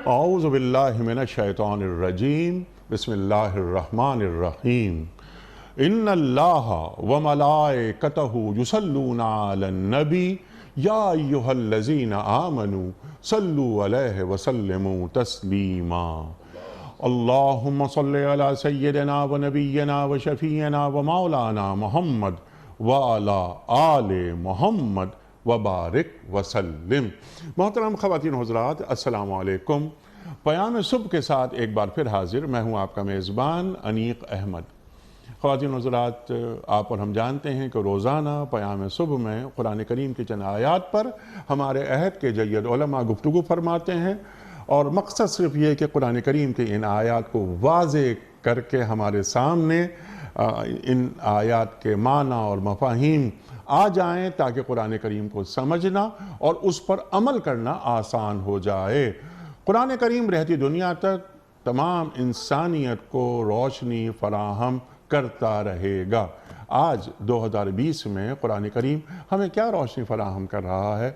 اعوذ باللہ من الشیطان الرجیم بسم اللہ الرحمن الرحیم ان اللہ وملائکتہ یصلون علی النبی یا ایہا الذین آمنوا صلوا علیہ وسلموا تسلیما اللہم صلی علی سیدنا و نبینا و شفیعنا و مولانا محمد وعلی آل محمد وبارک وسلم۔ محترم خواتین و حضرات، السلام علیکم۔ پیام صبح کے ساتھ ایک بار پھر حاضر میں ہوں آپ کا میزبان انیق احمد۔ خواتین و حضرات، آپ اور ہم جانتے ہیں کہ روزانہ پیام صبح میں قرآن کریم کی چند آیات پر ہمارے عہد کے جید علماء گفتگو فرماتے ہیں، اور مقصد صرف یہ کہ قرآن کریم کی ان آیات کو واضح کر کے ہمارے سامنے ان آیات کے معنی اور مفاہیم آ جائیں تاکہ قرآن کریم کو سمجھنا اور اس پر عمل کرنا آسان ہو جائے۔ قرآن کریم رہتی دنیا تک تمام انسانیت کو روشنی فراہم کرتا رہے گا۔ آج 2020 میں قرآن کریم ہمیں کیا روشنی فراہم کر رہا ہے؟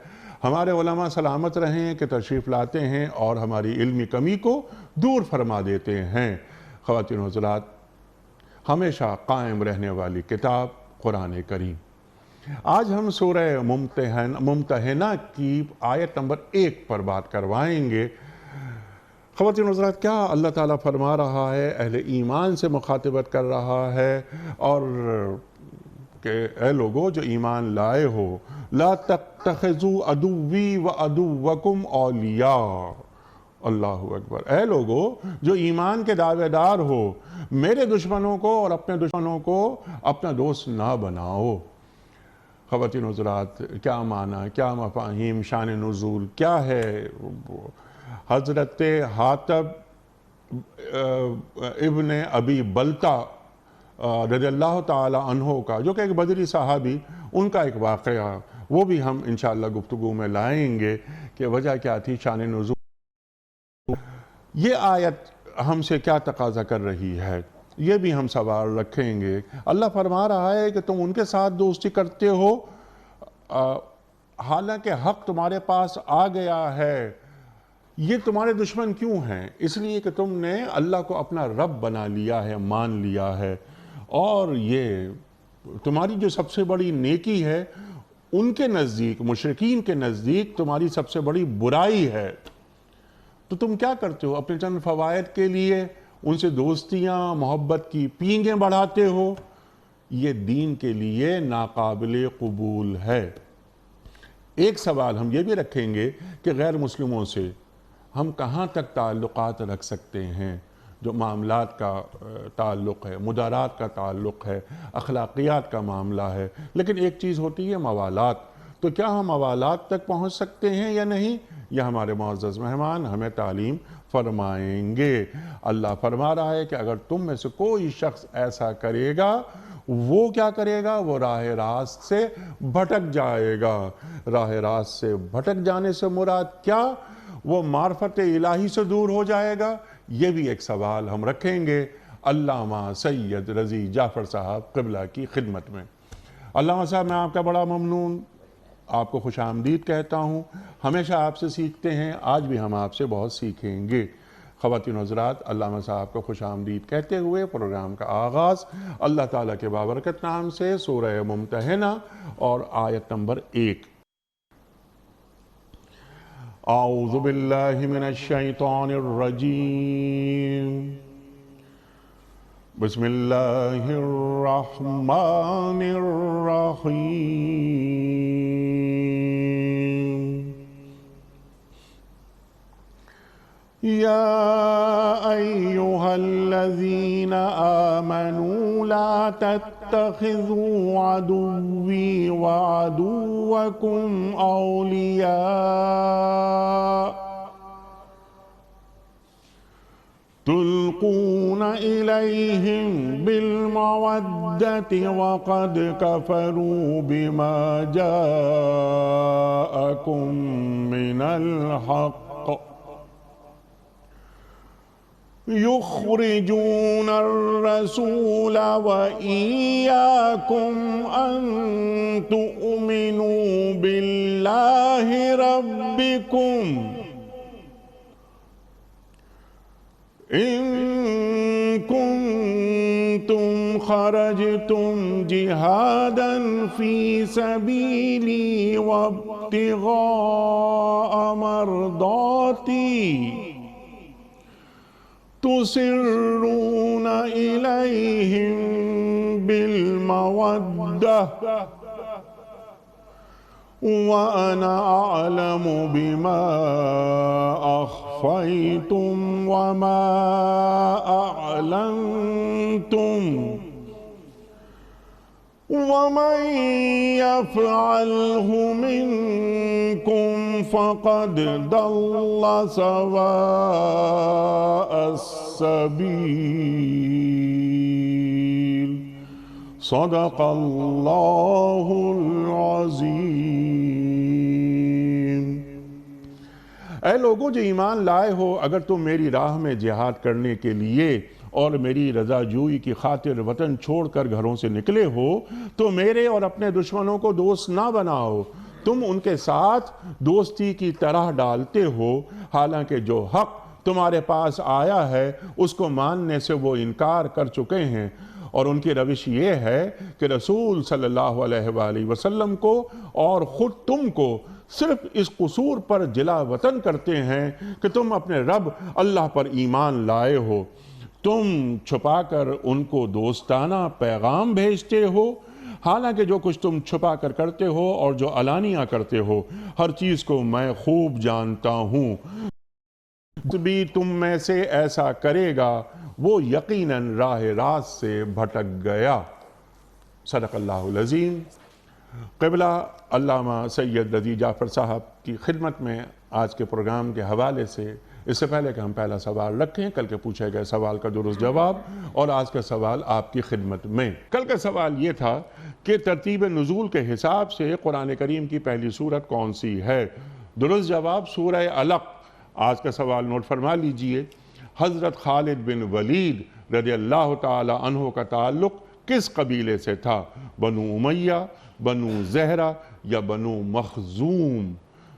ہمارے علماء سلامت رہیں کہ تشریف لاتے ہیں اور ہماری علمی کمی کو دور فرما دیتے ہیں۔ خواتین و حضرات، ہمیشہ قائم رہنے والی کتاب قرآن کریم۔ آج ہم سورہ ممتحنہ کی آیت نمبر 1 پر بات کروائیں گے۔ خواتین و حضرات، کیا اللہ تعالیٰ فرما رہا ہے، اہل ایمان سے مخاطبت کر رہا ہے اور کہ اے لوگو جو ایمان لائے ہو، لا تتخذوا عدوی و عدوکم اولیاء۔ اللہ اکبر۔ اے لوگو جو ایمان کے دعوے دار ہو، میرے دشمنوں کو اور اپنے دشمنوں کو اپنا دوست نہ بناؤ۔ خواتین و حضرات، کیا معنی، کیا مفاہیم، شان نزول کیا ہے؟ حضرت حاتب ابن ابی بلتہ رضی اللہ تعالی عنہ کا، جو کہ ایک بدری صحابی، ان کا ایک واقعہ، وہ بھی ہم انشاءاللہ گفتگو میں لائیں گے کہ وجہ کیا تھی، شان نزول۔ یہ آیت ہم سے کیا تقاضا کر رہی ہے، یہ بھی ہم سوال رکھیں گے۔ اللہ فرما رہا ہے کہ تم ان کے ساتھ دوستی کرتے ہو حالانکہ حق تمہارے پاس آ گیا ہے۔ یہ تمہارے دشمن کیوں ہیں؟ اس لیے کہ تم نے اللہ کو اپنا رب بنا لیا ہے، مان لیا ہے، اور یہ تمہاری جو سب سے بڑی نیکی ہے، ان کے نزدیک، مشرکین کے نزدیک تمہاری سب سے بڑی برائی ہے۔ تو تم کیا کرتے ہو؟ اپنے چند فوائد کے لیے ان سے دوستیاں، محبت کی پینگیں بڑھاتے ہو۔ یہ دین کے لیے ناقابل قبول ہے۔ ایک سوال ہم یہ بھی رکھیں گے کہ غیر مسلموں سے ہم کہاں تک تعلقات رکھ سکتے ہیں؟ جو معاملات کا تعلق ہے، مدارات کا تعلق ہے، اخلاقیات کا معاملہ ہے، لیکن ایک چیز ہوتی ہے موالات۔ تو کیا ہم موالات تک پہنچ سکتے ہیں یا نہیں؟ یہ ہمارے معزز مہمان ہمیں تعلیم فرمائیں گے۔ اللہ فرما رہا ہے کہ اگر تم میں سے کوئی شخص ایسا کرے گا، وہ کیا کرے گا؟ وہ راہ راست سے بھٹک جائے گا۔ راہ راست سے بھٹک جانے سے مراد کیا؟ وہ معرفت الہی سے دور ہو جائے گا؟ یہ بھی ایک سوال ہم رکھیں گے علامہ سید رضی جعفر صاحب قبلہ کی خدمت میں۔ علامہ صاحب، میں آپ کا بڑا ممنون، آپ کو خوش آمدید کہتا ہوں۔ ہمیشہ آپ سے سیکھتے ہیں، آج بھی ہم آپ سے بہت سیکھیں گے۔ خواتین و حضرات، علامہ صاحب کو خوش آمدید کہتے ہوئے پروگرام کا آغاز اللہ تعالیٰ کے بابرکت نام سے سورہ ممتحنہ اور آیت نمبر 1۔ اعوذ باللہ من الشیطان الرجیم بسم اللہ الرحمن الرحیم۔ یا ایہا الذین آمنوا لا تتخذوا عدوی وعدوکم اولیاء تلقون الیہم بالمودۃ وقد کفروا بما جاءکم من الحق يخرجون الرسول وإياكم أن تؤمنوا بالله ربكم إن كنتم خرجتم جهادا في سبيلي وابتغاء مرضاتي تسرون إليهم بالمودة وأنا أعلم بما أخفيتم وما أعلنتم ومن يفعله منكم فقد ضل سواء السبيل صدق اللہ العظیم۔ اے لوگوں جو ایمان لائے ہو، اگر تم میری راہ میں جہاد کرنے کے لیے اور میری رضا جوئی کی خاطر وطن چھوڑ کر گھروں سے نکلے ہو تو میرے اور اپنے دشمنوں کو دوست نہ بناؤ، تم ان کے ساتھ دوستی کی طرح ڈالتے ہو، حالانکہ جو حق تمہارے پاس آیا ہے اس کو ماننے سے وہ انکار کر چکے ہیں، اور ان کی روش یہ ہے کہ رسول صلی اللہ علیہ وآلہ وسلم کو اور خود تم کو صرف اس قصور پر جلا وطن کرتے ہیں کہ تم اپنے رب اللہ پر ایمان لائے ہو، تم چھپا کر ان کو دوستانہ پیغام بھیجتے ہو، حالانکہ جو کچھ تم چھپا کر کرتے ہو اور جو علانیہ کرتے ہو ہر چیز کو میں خوب جانتا ہوں۔ بھی تم میں سے ایسا کرے گا وہ یقیناً راہ راست سے بھٹک گیا۔ صدق اللہ العظیم۔ قبلہ علامہ سید رضی جعفر صاحب کی خدمت میں آج کے پروگرام کے حوالے سے، اس سے پہلے کہ ہم پہلا سوال رکھیں، کل کے پوچھے گئے سوال کا درست جواب اور آج کا سوال آپ کی خدمت میں۔ کل کا سوال یہ تھا کہ ترتیب نزول کے حساب سے قرآن کریم کی پہلی سورت کون سی ہے؟ درست جواب سورہ علق۔ آج کا سوال نوٹ فرما لیجئے، حضرت خالد بن ولید رضی اللہ تعالی عنہ کا تعلق کس قبیلے سے تھا؟ بنو امیہ، بنو زہرہ یا بنو مخزوم؟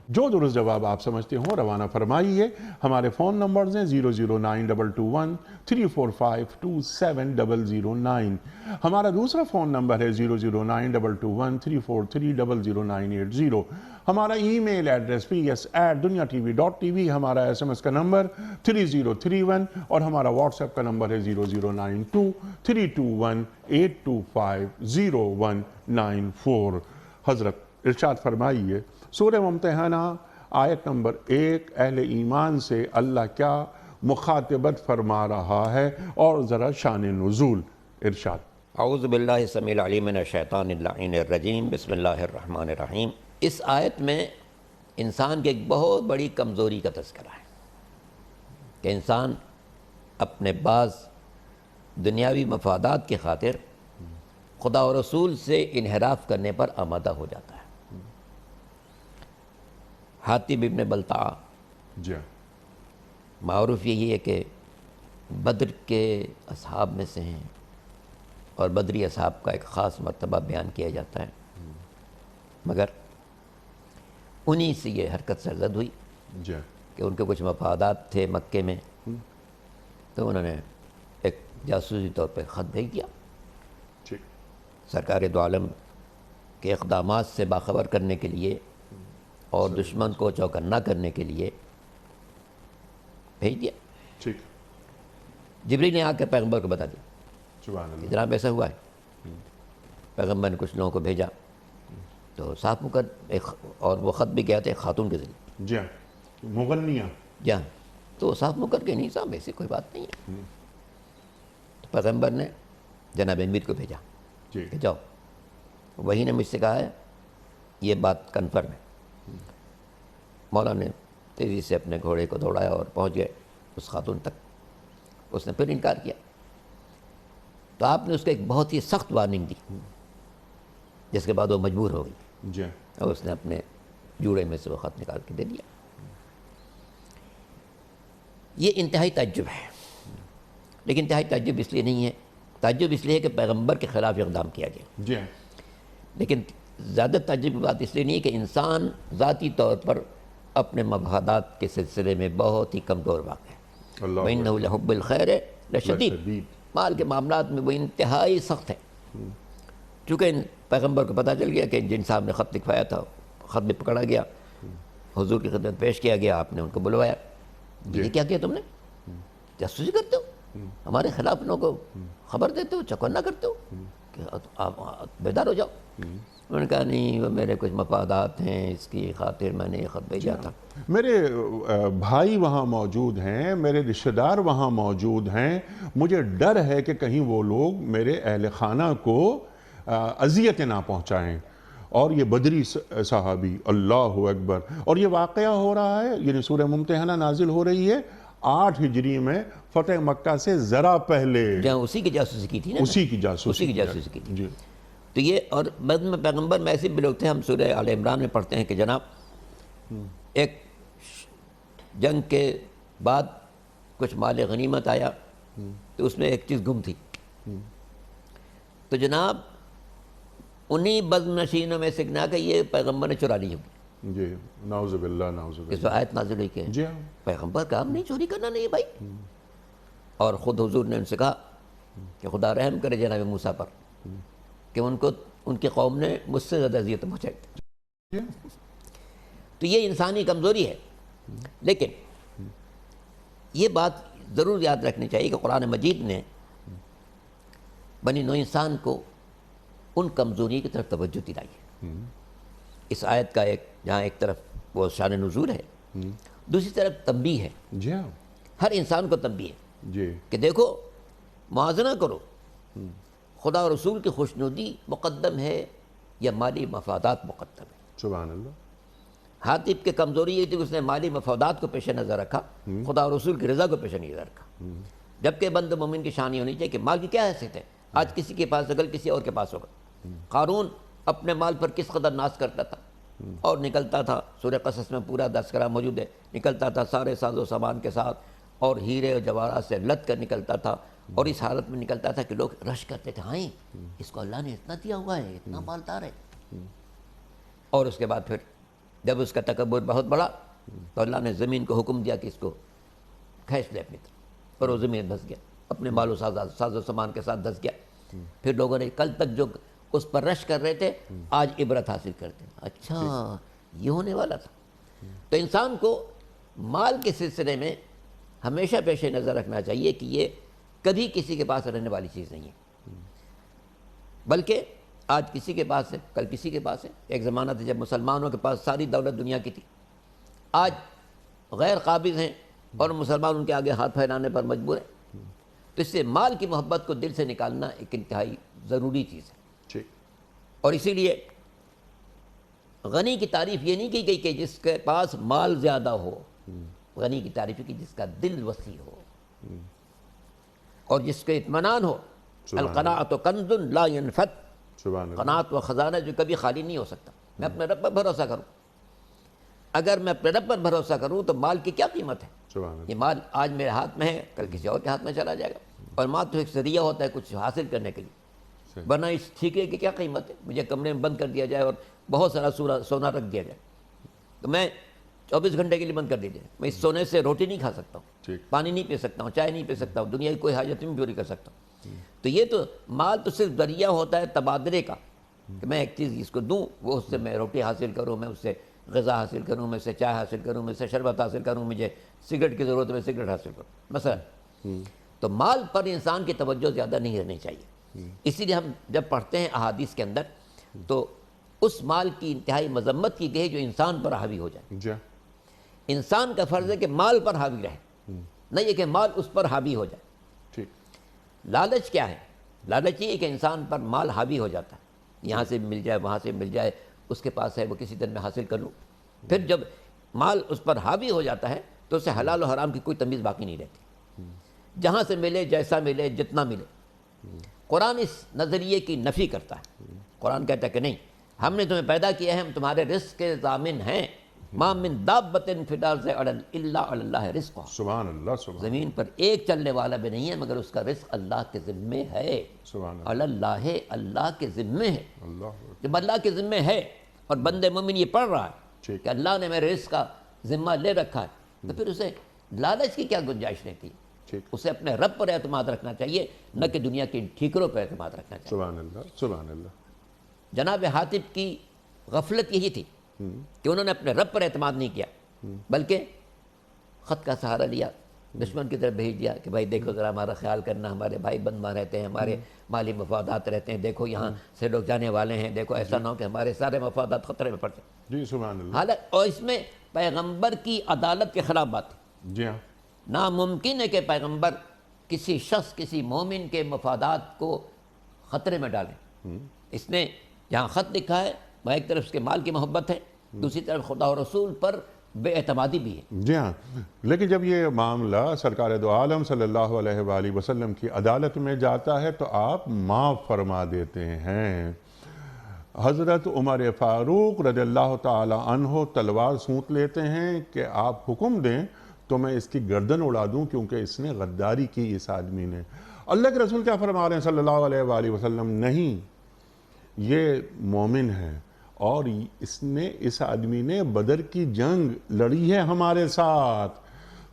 جو درست جواب آپ سمجھتے ہوں روانہ فرمائیے۔ ہمارے فون نمبرز ہیں 009221234527009۔ ہمارا دوسرا فون نمبر ہے 009221343000980۔ ہمارا ای میل ایڈریس ps@dunyatv.tv، ہمارا SMS کا نمبر 3031 اور ہمارا واٹس ایپ کا نمبر ہے 0092321825019 حضرت ارشاد فرمائیے، سورہ ممتحنہ آیت نمبر 1 اہل ایمان سے اللہ کیا مخاطبت فرما رہا ہے، اور ذرا شان نزول ارشاد۔ اعوذ باللہ السمیع العلیم من الشیطان اللعین الرجیم، بسم اللہ الرحمن الرحیم۔ اس آیت میں انسان کی ایک بہت بڑی کمزوری کا تذکرہ ہے کہ انسان اپنے بعض دنیاوی مفادات کی خاطر خدا و رسول سے انحراف کرنے پر آمادہ ہو جاتا ہے۔ حاتب ابن بلتع معروف یہی ہے کہ بدر کے اصحاب میں سے ہیں، اور بدری اصحاب کا ایک خاص مرتبہ بیان کیا جاتا ہے، مگر انہی سے یہ حرکت سرزد ہوئی کہ ان کے کچھ مفادات تھے مکے میں، تو انہوں نے ایک جاسوسی طور پہ خط بھیج دیا سرکار دو عالم کے اقدامات سے باخبر کرنے کے لیے اور دشمن کو چوکنا کرنے کے لیے بھیج دیا۔ جبریل نے آ کے پیغمبر کو بتا دیا کہ جناب ایسا ہوا ہے۔ پیغمبر نے کچھ لوگوں کو بھیجا تو صاف مکر اور وہ خط بھی گیا تھا ایک خاتون کے ذریعے، مغنیہ، تو صاف مکر کے نہیں صاحب ایسی کوئی بات نہیں ہے۔ تو پیغمبر نے جناب امیر کو بھیجا کہ جاؤ، وہی نے مجھ سے کہا ہے یہ بات کنفرم ہے۔ مولا نے تیزی سے اپنے گھوڑے کو دوڑایا اور پہنچ گئے اس خاتون تک۔ اس نے پھر انکار کیا تو آپ نے اس کو ایک بہت ہی سخت وارننگ دی، جس کے بعد وہ مجبور ہو گئی اور اس نے اپنے جوڑے میں سے وہ خط نکال کے دے دیا۔ یہ انتہائی تعجب ہے، لیکن انتہائی تعجب اس لیے نہیں ہے، تعجب اس لیے ہے کہ پیغمبر کے خلاف اقدام کیا گیا، لیکن زیادہ تعجب کی بات اس لیے نہیں ہے کہ انسان ذاتی طور پر اپنے مفادات کے سلسلے میں بہت ہی کمزور واقع ہے۔ وَإِنَّهُ لِحُبِّ الْخَيْرِ لَشَدِيدٌ. مال کے معاملات میں وہ انتہائی سخت ہے. چونکہ پیغمبر کو پتہ چل گیا کہ جن صاحب نے خط لکھوایا تھا خط میں پکڑا گیا, حضور کی خدمت پیش کیا گیا, آپ نے ان کو بلوایا, یہ کیا کیا تم نے, جاسوسی کرتے ہو, ہمارے خلاف لوگوں کو خبر دیتے ہو, چکنا کرتے ہو, کہ آپ بیدار ہو جاؤ. انہوں نے کہا نہیں, وہ میرے کچھ مفادات ہیں, اس کی خاطر میں نے یہ خط بھیجا تھا. میرے بھائی وہاں موجود ہیں, میرے رشتہ دار وہاں موجود ہیں, مجھے ڈر ہے کہ کہیں وہ لوگ میرے اہل خانہ کو اذیتیں نہ پہنچائیں. اور یہ بدری صحابی, اللہ اکبر, اور یہ واقعہ ہو رہا ہے, یعنی سورہ ممتحنہ نازل ہو رہی ہے 8 ہجری میں, فتح مکہ سے ذرا پہلے. جہاں اسی کی جاسوسی کی تھی نا, اسی کی جاسوسی کی تھی. جی. تو یہ, اور بعد میں پیغمبر میں ایسے بھی لوگ تھے, ہم سورہ آل عمران میں پڑھتے ہیں کہ جناب ایک جنگ کے بعد کچھ مال غنیمت آیا, تو اس میں ایک چیز گم تھی. تو جناب انہی بزم نشینوں میں سے کہ یہ پیغمبر نے چرا لی ہوگی. جی, نعوذ باللہ, نعوذ باللہ. اس آیت نازل ہوئی کہ جی پیغمبر کا ہم نہیں چوری کرنا نہیں بھائی. اور خود حضور نے ان سے کہا کہ خدا رحم کرے جناب موسیٰ پر, کہ ان کی قوم نے مجھ سے زیادہ اذیت پہنچائی. تو یہ انسانی کمزوری ہے. لیکن یہ بات ضرور یاد رکھنی چاہیے کہ قرآن مجید نے بنی نوع انسان کو ان کمزوری کی طرف توجہ دلائی ہے. اس آیت کا جہاں ایک طرف وہ شان نزول ہے, دوسری طرف تنبیہ ہے. جی ہاں, ہر انسان کو تنبیہ ہے جی, کہ دیکھو موازنہ کرو, خدا و رسول کی خوشنودی مقدم ہے یا مالی مفادات مقدم ہے. سبحان اللہ. حاطب کی کمزوری یہ تھی کہ اس نے مالی مفادات کو پیش نظر رکھا, خدا و رسول کی رضا کو پیش نظر رکھا. جبکہ بند مومن کی شان یہ ہونی چاہیے کہ مال کی کیا حیثیت ہے. آج کسی کے پاس اگر کسی اور کے پاس ہوگا. قارون اپنے مال پر کس قدر ناز کرتا تھا, اور نکلتا تھا, سورہ قصص میں پورا تذکرہ موجود ہے, نکلتا تھا سارے ساز و سامان کے ساتھ, اور ہیرے اور جواہرات سے لد کر نکلتا تھا, اور اس حالت میں نکلتا تھا کہ لوگ رش کرتے تھے, ہائیں اس کو اللہ نے اتنا دیا ہوا ہے, اتنا مالدار ہے. اور اس کے بعد پھر جب اس کا تکبر بہت بڑا تو اللہ نے زمین کو حکم دیا کہ اس کو کھینچ لے اپنی طرف, اور وہ زمین دھس گیا, اپنے مال و ساز و سامان کے ساتھ دھس گیا. پھر لوگوں نے کل تک جو اس پر رش کر رہے تھے آج عبرت حاصل کرتے ہیں, اچھا یہ ہونے والا تھا. تو انسان کو مال کے سلسلے میں ہمیشہ پیش نظر رکھنا چاہیے کہ یہ کبھی کسی کے پاس رہنے والی چیز نہیں ہے, بلکہ آج کسی کے پاس ہے, کل کسی کے پاس ہے. ایک زمانہ تھا جب مسلمانوں کے پاس ساری دولت دنیا کی تھی, آج غیر قابض ہیں اور مسلمان ان کے آگے ہاتھ پھیلانے پر مجبور ہیں. تو اس سے مال کی محبت کو دل سے نکالنا ایک انتہائی ضروری چیز ہے. اور اسی لیے غنی کی تعریف یہ نہیں کی گئی کہ جس کے پاس مال زیادہ ہو, غنی کی تعریف کی جس کا دل وسیع ہو اور جس کے اطمینان ہو. القناعۃ کنز لا ينفد, قناعت و خزانہ جو کبھی خالی نہیں ہو سکتا. میں اپنے رب پر بھروسہ کروں, اگر میں اپنے رب پر بھروسہ کروں تو مال کی کیا قیمت ہے. یہ مال آج میرے ہاتھ میں ہے, کل کسی اور کے ہاتھ میں چلا جائے گا. اور مال تو ایک ذریعہ ہوتا ہے کچھ حاصل کرنے کے لیے, ورنہ اس ٹھیکے کی کیا قیمت ہے. مجھے کمرے میں بند کر دیا جائے اور بہت سارا سونا رکھ دیا جائے تو میں 24 گھنٹے کے لیے بند کر دیجیے, میں اس سونے سے روٹی نہیں کھا سکتا ہوں, پانی نہیں پی سکتا ہوں, چائے نہیں پی سکتا ہوں, دنیا کی کوئی حاجت نہیں پوری کر سکتا ہوں. تو یہ تو مال تو صرف ذریعہ ہوتا ہے تبادلے کا, کہ میں ایک چیز اس کو دوں, وہ اس سے میں روٹی حاصل کروں, میں اس سے غذا حاصل کروں, میں اس سے چائے حاصل کروں, میں اس سے شربت حاصل کروں, مجھے سگریٹ کی ضرورت ہے میں سگریٹ حاصل کروں مثلا. تو مال پر انسان کی توجہ زیادہ نہیں رہنی چاہیے. اسی لیے ہم جب پڑھتے ہیں احادیث کے اندر تو اس مال کی انتہائی مذمت کی گئی جو انسان پر حاوی ہو جائے. انسان کا فرض ہے کہ مال پر حاوی رہے, نہیں یہ کہ مال اس پر حاوی ہو جائے. لالچ کیا ہے؟ لالچ یہ کہ انسان پر مال حاوی ہو جاتا ہے, یہاں سے مل جائے, وہاں سے مل جائے, اس کے پاس ہے وہ کسی دن میں حاصل کر لوں. پھر جب مال اس پر حاوی ہو جاتا ہے تو اسے حلال و حرام کی کوئی تمیز باقی نہیں رہتی, جہاں سے ملے, جیسا ملے, جتنا ملے. قرآن اس نظریے کی نفی کرتا ہے. قرآن کہتا ہے کہ نہیں, ہم نے تمہیں پیدا کیا ہے, ہم تمہارے رزق کے ضامن ہیں. ما من دابۃ فی الارض الا علی اللہ رزقها. سبحان اللہ. زمین پر ایک چلنے والا بھی نہیں ہے مگر اس کا رزق اللہ کے ذمے ہے. علی اللہ, اللہ کے ذمے ہے. جب اللہ کے ذمے ہے اور بندے مومن یہ پڑھ رہا ہے کہ اللہ نے میرے رزق کا ذمہ لے رکھا ہے, تو پھر اسے لالچ کی کیا گنجائش رہتی ہے؟ اسے اپنے رب پر اعتماد رکھنا چاہیے، نہ کہ دنیا کے ٹھیکروں پر اعتماد رکھنا چاہیے۔ سبحان اللہ، سبحان اللہ۔ جناب حاتب کی غفلت یہی تھی کہ انہوں نے اپنے رب پر اعتماد نہیں کیا، بلکہ خط کا سہارا لیا، دشمن کی طرف بھیج دیا کہ بھائی دیکھو ذرا ہمارا خیال کرنا، ہمارے بھائی بند وہاں رہتے ہیں، ہمارے مالی مفادات رہتے ہیں، دیکھو یہاں سے لوگ جانے والے ہیں، دیکھو ایسا نہ ہو کہ ہمارے سارے مفادات خطرے میں پڑ جائیں۔ جی سبحان اللہ۔ حالانکہ اور اس میں پیغمبر کی عدالت کے خلاف بات ہے۔ جی ہاں، ناممکن ہے کہ پیغمبر کسی شخص، کسی مومن کے مفادات کو خطرے میں ڈالیں۔ اس نے جہاں خط لکھا ہے وہ ایک طرف اس کے مال کی محبت ہے، دوسری طرف خدا و رسول پر بے اعتمادی بھی ہے۔ جی ہاں، لیکن جب یہ معاملہ سرکار دو عالم صلی اللہ علیہ وآلہ وسلم کی عدالت میں جاتا ہے تو آپ معاف فرما دیتے ہیں۔ حضرت عمر فاروق رضی اللہ تعالی عنہ تلوار سونت لیتے ہیں کہ آپ حکم دیں تو میں اس کی گردن اڑا دوں، کیونکہ اس نے غداری کی اس آدمی نے۔ اللہ کے رسول کیا فرما رہے ہیں صلی اللہ علیہ وآلہ وسلم؟ نہیں، یہ مومن ہے اور اس آدمی نے بدر کی جنگ لڑی ہے ہمارے ساتھ،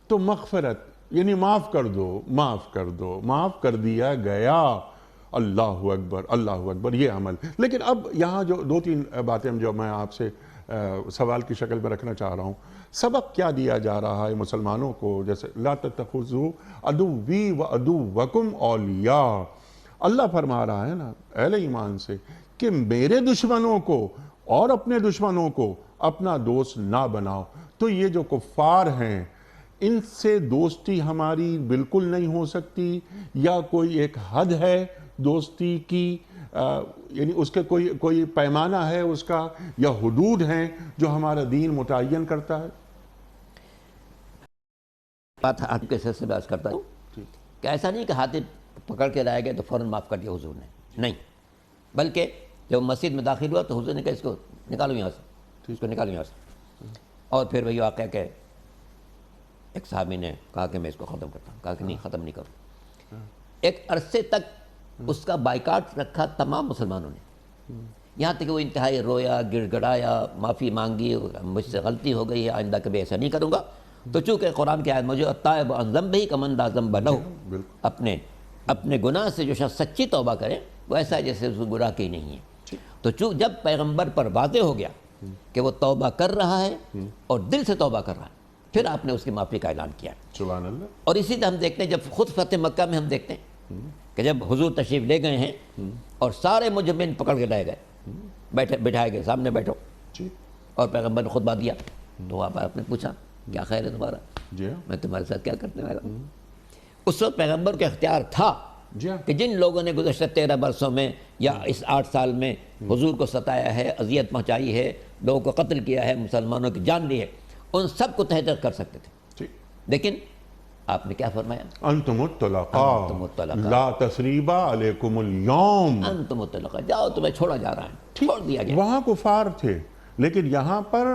تو مغفرت یعنی معاف کر دو، معاف کر دو، معاف کر دیا گیا۔ اللہ اکبر، اللہ اکبر، یہ عمل۔ لیکن اب یہاں جو دو تین باتیں جو میں آپ سے سوال کی شکل میں رکھنا چاہ رہا ہوں، سبق کیا دیا جا رہا ہے مسلمانوں کو؟ جیسے لا تتخذوا عدوی وعدوکم اولیاء، اللہ فرما رہا ہے نا اہل ایمان سے کہ میرے دشمنوں کو اور اپنے دشمنوں کو اپنا دوست نہ بناؤ۔ تو یہ جو کفار ہیں ان سے دوستی ہماری بالکل نہیں ہو سکتی، یا کوئی ایک حد ہے دوستی کی، یعنی اس کے کوئی پیمانہ ہے اس کا، یا حدود ہیں جو ہمارا دین متعین کرتا ہے؟ بات حاتب کے سلسلے میں عرض کرتا ہوں کہ ایسا نہیں کہ حاتب پکڑ کے لائے گئے تو فوراً معاف کر دیا حضور نے، نہیں، بلکہ جب مسجد میں داخل ہوا تو حضور نے کہا اس کو نکالو یہاں سے، اس کو نکالو یہاں سے۔ اور پھر وہی واقعہ کہ ایک صحابی نے کہا کہ میں اس کو ختم کرتا ہوں، کہا کہ نہیں، ختم نہیں کروں۔ ایک عرصے تک اس کا بائیکاٹ رکھا تمام مسلمانوں نے، یہاں تک کہ وہ انتہائی رویا، گڑ گڑایا، معافی مانگی، مجھ سے غلطی ہو گئی ہے، آئندہ کبھی ایسا نہیں کروں گا۔ تو چونکہ قرآن کی آیت مجھے التائب عن ذنبہ کمن لا ذنب لہ، اپنے گناہ سے جو شخص سچی توبہ کرے وہ ایسا ہے جیسے اس کو گناہ کی نہیں ہے۔ تو جب پیغمبر پر واضح ہو گیا کہ وہ توبہ کر رہا ہے اور دل سے توبہ کر رہا ہے، پھر آپ نے اس کی معافی کا اعلان کیا۔ سبحان اللہ۔ اور اسی طرح ہم دیکھتے ہیں جب خود فتح مکہ میں ہم دیکھتے ہیں کہ جب حضور تشریف لے گئے ہیں اور سارے مجرمین پکڑ کے لائے گئے، بٹھائے گئے، سامنے بیٹھو، اور پیغمبر نے خطبہ دیا، تو آپ نے پوچھا کیا خیر ہے تمہارا، میں تمہارے ساتھ کیا کرنے والا ہوں۔ اس وقت پیغمبر کا اختیار تھا کہ جن لوگوں نے گزشتہ 13 برسوں میں یا اس 8 سال میں حضور کو ستایا ہے، اذیت پہنچائی ہے، لوگوں کو قتل کیا ہے، مسلمانوں کی جان لی ہے، ان سب کو تحت کر سکتے تھے، لیکن آپ نے کیا فرمایا؟ انتم الطلقاء لا تثریب علیکم اليوم، انتم الطلقاء، جاؤ تمہیں چھوڑا جا رہا ہے، چھوڑ دیا گیا۔ وہاں کفار تھے، لیکن یہاں پر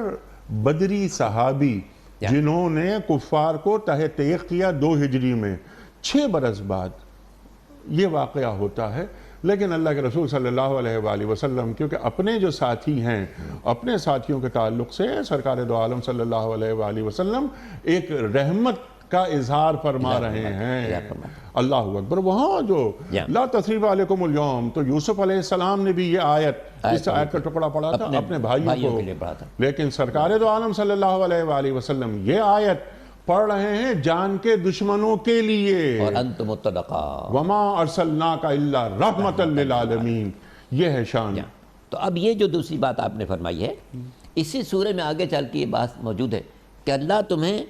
بدری صحابی جنہوں نے کفار کو تہ تیغ کیا 2 ہجری میں، 6 برس بعد یہ واقعہ ہوتا ہے۔ لیکن اللہ کے رسول صلی اللہ علیہ وآلہ وسلم کیونکہ اپنے جو ساتھی ہیں، اپنے ساتھیوں کے تعلق سے سرکار دو عالم صلی اللہ علیہ وآلہ وسلم ایک رحمت کا اظہار فرما رہے ہیں۔ اللہ اکبر۔ وہاں جو لا تثریب علیکم اليوم، تو یوسف علیہ السلام نے بھی یہ آیت، اس آیت کا ٹکڑا پڑھا تھا اپنے بھائیوں کو، لیکن سرکار دو عالم صلی اللہ علیہ وآلہ وسلم یہ آیت پڑھ رہے ہیں جان کے دشمنوں کے لیے، اور انتم الطلقاء وما ارسلناک الا رحمتا للعالمین، یہ ہے شان۔ تو اب یہ جو دوسری بات آپ نے فرمائی ہے، اسی سورہ میں آگے چل کے یہ بات موجود ہے کہ اللہ تمہیں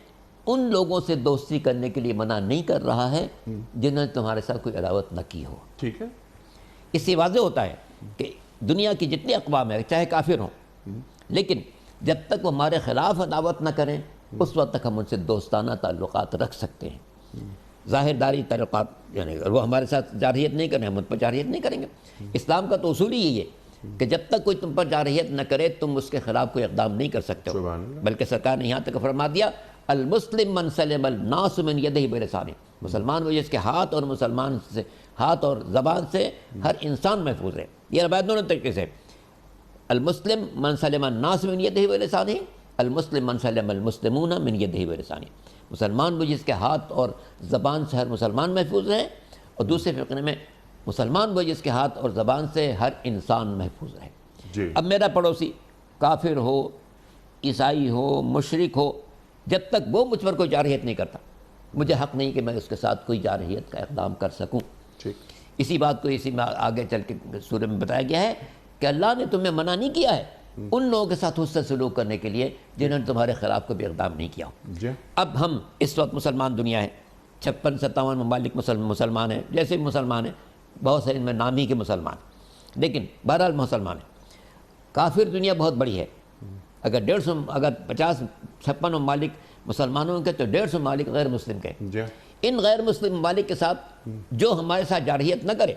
ان لوگوں سے دوستی کرنے کے لیے منع نہیں کر رہا ہے جنہوں نے تمہارے ساتھ کوئی عداوت نہ کی ہو۔ ٹھیک ہے، اس سے واضح ہوتا ہے کہ دنیا کی جتنی اقوام ہیں چاہے کافر ہوں، لیکن جب تک وہ ہمارے خلاف عداوت نہ کریں اس وقت تک ہم ان سے دوستانہ تعلقات رکھ سکتے ہیں۔ ظاہر داری تعلقات، یعنی وہ ہمارے ساتھ جارحیت نہیں کریں، ہم ان پر جارحیت نہیں کریں گے۔ اسلام کا تو اصول ہی یہی ہے کہ جب تک کوئی تم پر جارحیت نہ کرے تم اس کے خلاف کوئی اقدام نہیں کر سکتے ہو، بلکہ سرکار نے یہاں تک فرما دیا المسلم من سلم الناس من یدہ بلسانہ، مسلمان وہ جس کے ہاتھ اور مسلمان سے، ہاتھ اور زبان سے ہر انسان محفوظ ہے۔ یہ روایت دونوں طریقے سے، المسلم من سلم الناس من یدہ بلسانہ، المسلم من سلم المسلمون من یدہ بلسانہ، مسلمان وہ جس کے ہاتھ اور زبان سے ہر مسلمان محفوظ رہے، اور دوسرے فقرے میں مسلمان وہ جس کے ہاتھ اور زبان سے ہر انسان محفوظ رہے۔ جی اب میرا پڑوسی کافر ہو، عیسائی ہو، مشرک ہو، جب تک وہ مجھ پر کوئی جارحیت نہیں کرتا، مجھے حق نہیں کہ میں اس کے ساتھ کوئی جارحیت کا اقدام کر سکوں۔ ٹھیک، اسی بات کو اسی میں آگے چل کے سورہ میں بتایا گیا ہے کہ اللہ نے تمہیں منع نہیں کیا ہے ان لوگوں کے ساتھ حسن سلوک کرنے کے لیے جنہوں نے تمہارے خلاف کوئی اقدام نہیں کیا ہو۔ جی اب ہم اس وقت مسلمان دنیا ہے، 56-57 ممالک مسلمان ہیں، جیسے بھی مسلمان ہیں، بہت سے ان میں نامی کے مسلمان، لیکن بہرحال مسلمان ہیں۔ کافر دنیا بہت بڑی ہے، اگر 50-56 ممالک مسلمانوں کے تو 150 ممالک غیر مسلم کے۔ جی ان غیر مسلم ممالک کے ساتھ جو ہمارے ساتھ جارحیت نہ کرے،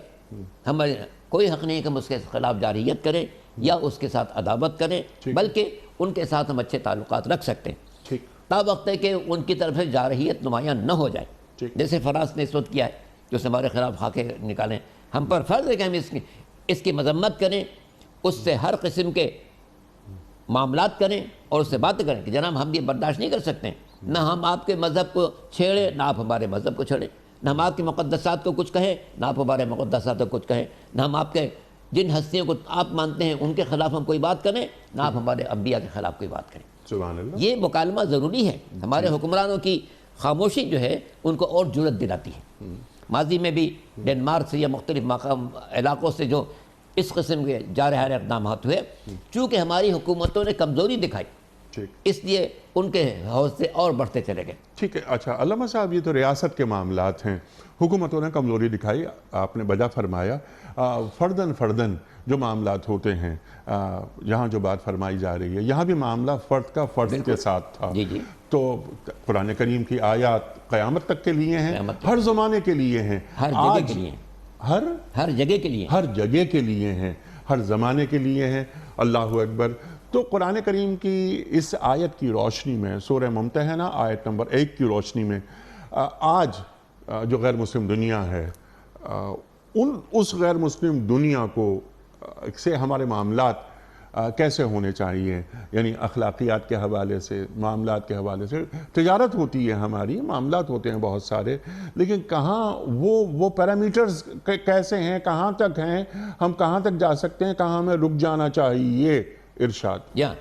ہمارے کوئی حق نہیں ہے کہ ہم اس کے خلاف جارحیت کریں یا اس کے ساتھ عداوت کریں، بلکہ ان کے ساتھ ہم اچھے تعلقات رکھ سکتے ہیں، ٹھیک، تا وقت ہے کہ ان کی طرف سے جارحیت نمایاں نہ ہو جائے، جیسے فرانس نے اس وقت کیا ہے جو اس نے ہمارے خلاف خاکے نکالیں۔ ہم پر فرض ہے کہ ہم اس کی مذمت کریں، اس سے ہر قسم کے معاملات کریں اور اس سے باتیں کریں کہ جناب ہم یہ برداشت نہیں کر سکتے، نہ ہم آپ کے مذہب کو چھیڑیں نہ آپ ہمارے مذہب کو چھیڑیں، نہ ہم آپ کے مقدسات کو کچھ کہیں نہ آپ ہمارے مقدسات کو کچھ کہیں، نہ ہم آپ کے جن ہستیوں کو آپ مانتے ہیں ان کے خلاف ہم کوئی بات کریں نہ آپ ہمارے انبیاء کے خلاف کوئی بات کریں۔ سبحان اللہ۔ یہ مکالمہ ضروری ہے، ہمارے حکمرانوں کی خاموشی جو ہے ان کو اور جرأت دلاتی ہے۔ ماضی میں بھی ڈنمارک سے یا مختلف علاقوں سے جو اس قسم کے جارحانہ اقدامات ہوئے، چونکہ ہماری حکومتوں نے کمزوری دکھائی، ٹھیک اس لیے ان کے حوصلے اور بڑھتے چلے گئے۔ ٹھیک ہے، اچھا علامہ صاحب، یہ تو ریاست کے معاملات ہیں، حکومتوں نے کمزوری دکھائی، آپ نے بجا فرمایا، فردن جو معاملات ہوتے ہیں، یہاں جو بات فرمائی جا رہی ہے یہاں بھی معاملہ فرد کا فرد کے ساتھ تھا، جی جی، تو قرآن کریم کی آیات قیامت تک کے لیے ہیں، ہر زمانے کے لیے ہیں، ہر جگہ کے لیے، ہر جگہ کے لیے، ہر جگہ کے لیے ہیں، ہر زمانے کے لیے ہیں۔ اللہ اکبر۔ تو قرآن کریم کی اس آیت کی روشنی میں، سورہ ممتحنہ آیت نمبر 1 کی روشنی میں، آج جو غیر مسلم دنیا ہے، اس غیر مسلم دنیا کو سے ہمارے معاملات کیسے ہونے چاہیے؟ یعنی اخلاقیات کے حوالے سے، معاملات کے حوالے سے، تجارت ہوتی ہے ہماری، معاملات ہوتے ہیں بہت سارے، لیکن کہاں وہ پیرامیٹرز کیسے ہیں، کہاں تک ہیں، ہم کہاں تک جا سکتے ہیں، کہاں ہمیں رک جانا چاہیے؟ ارشاد۔ یا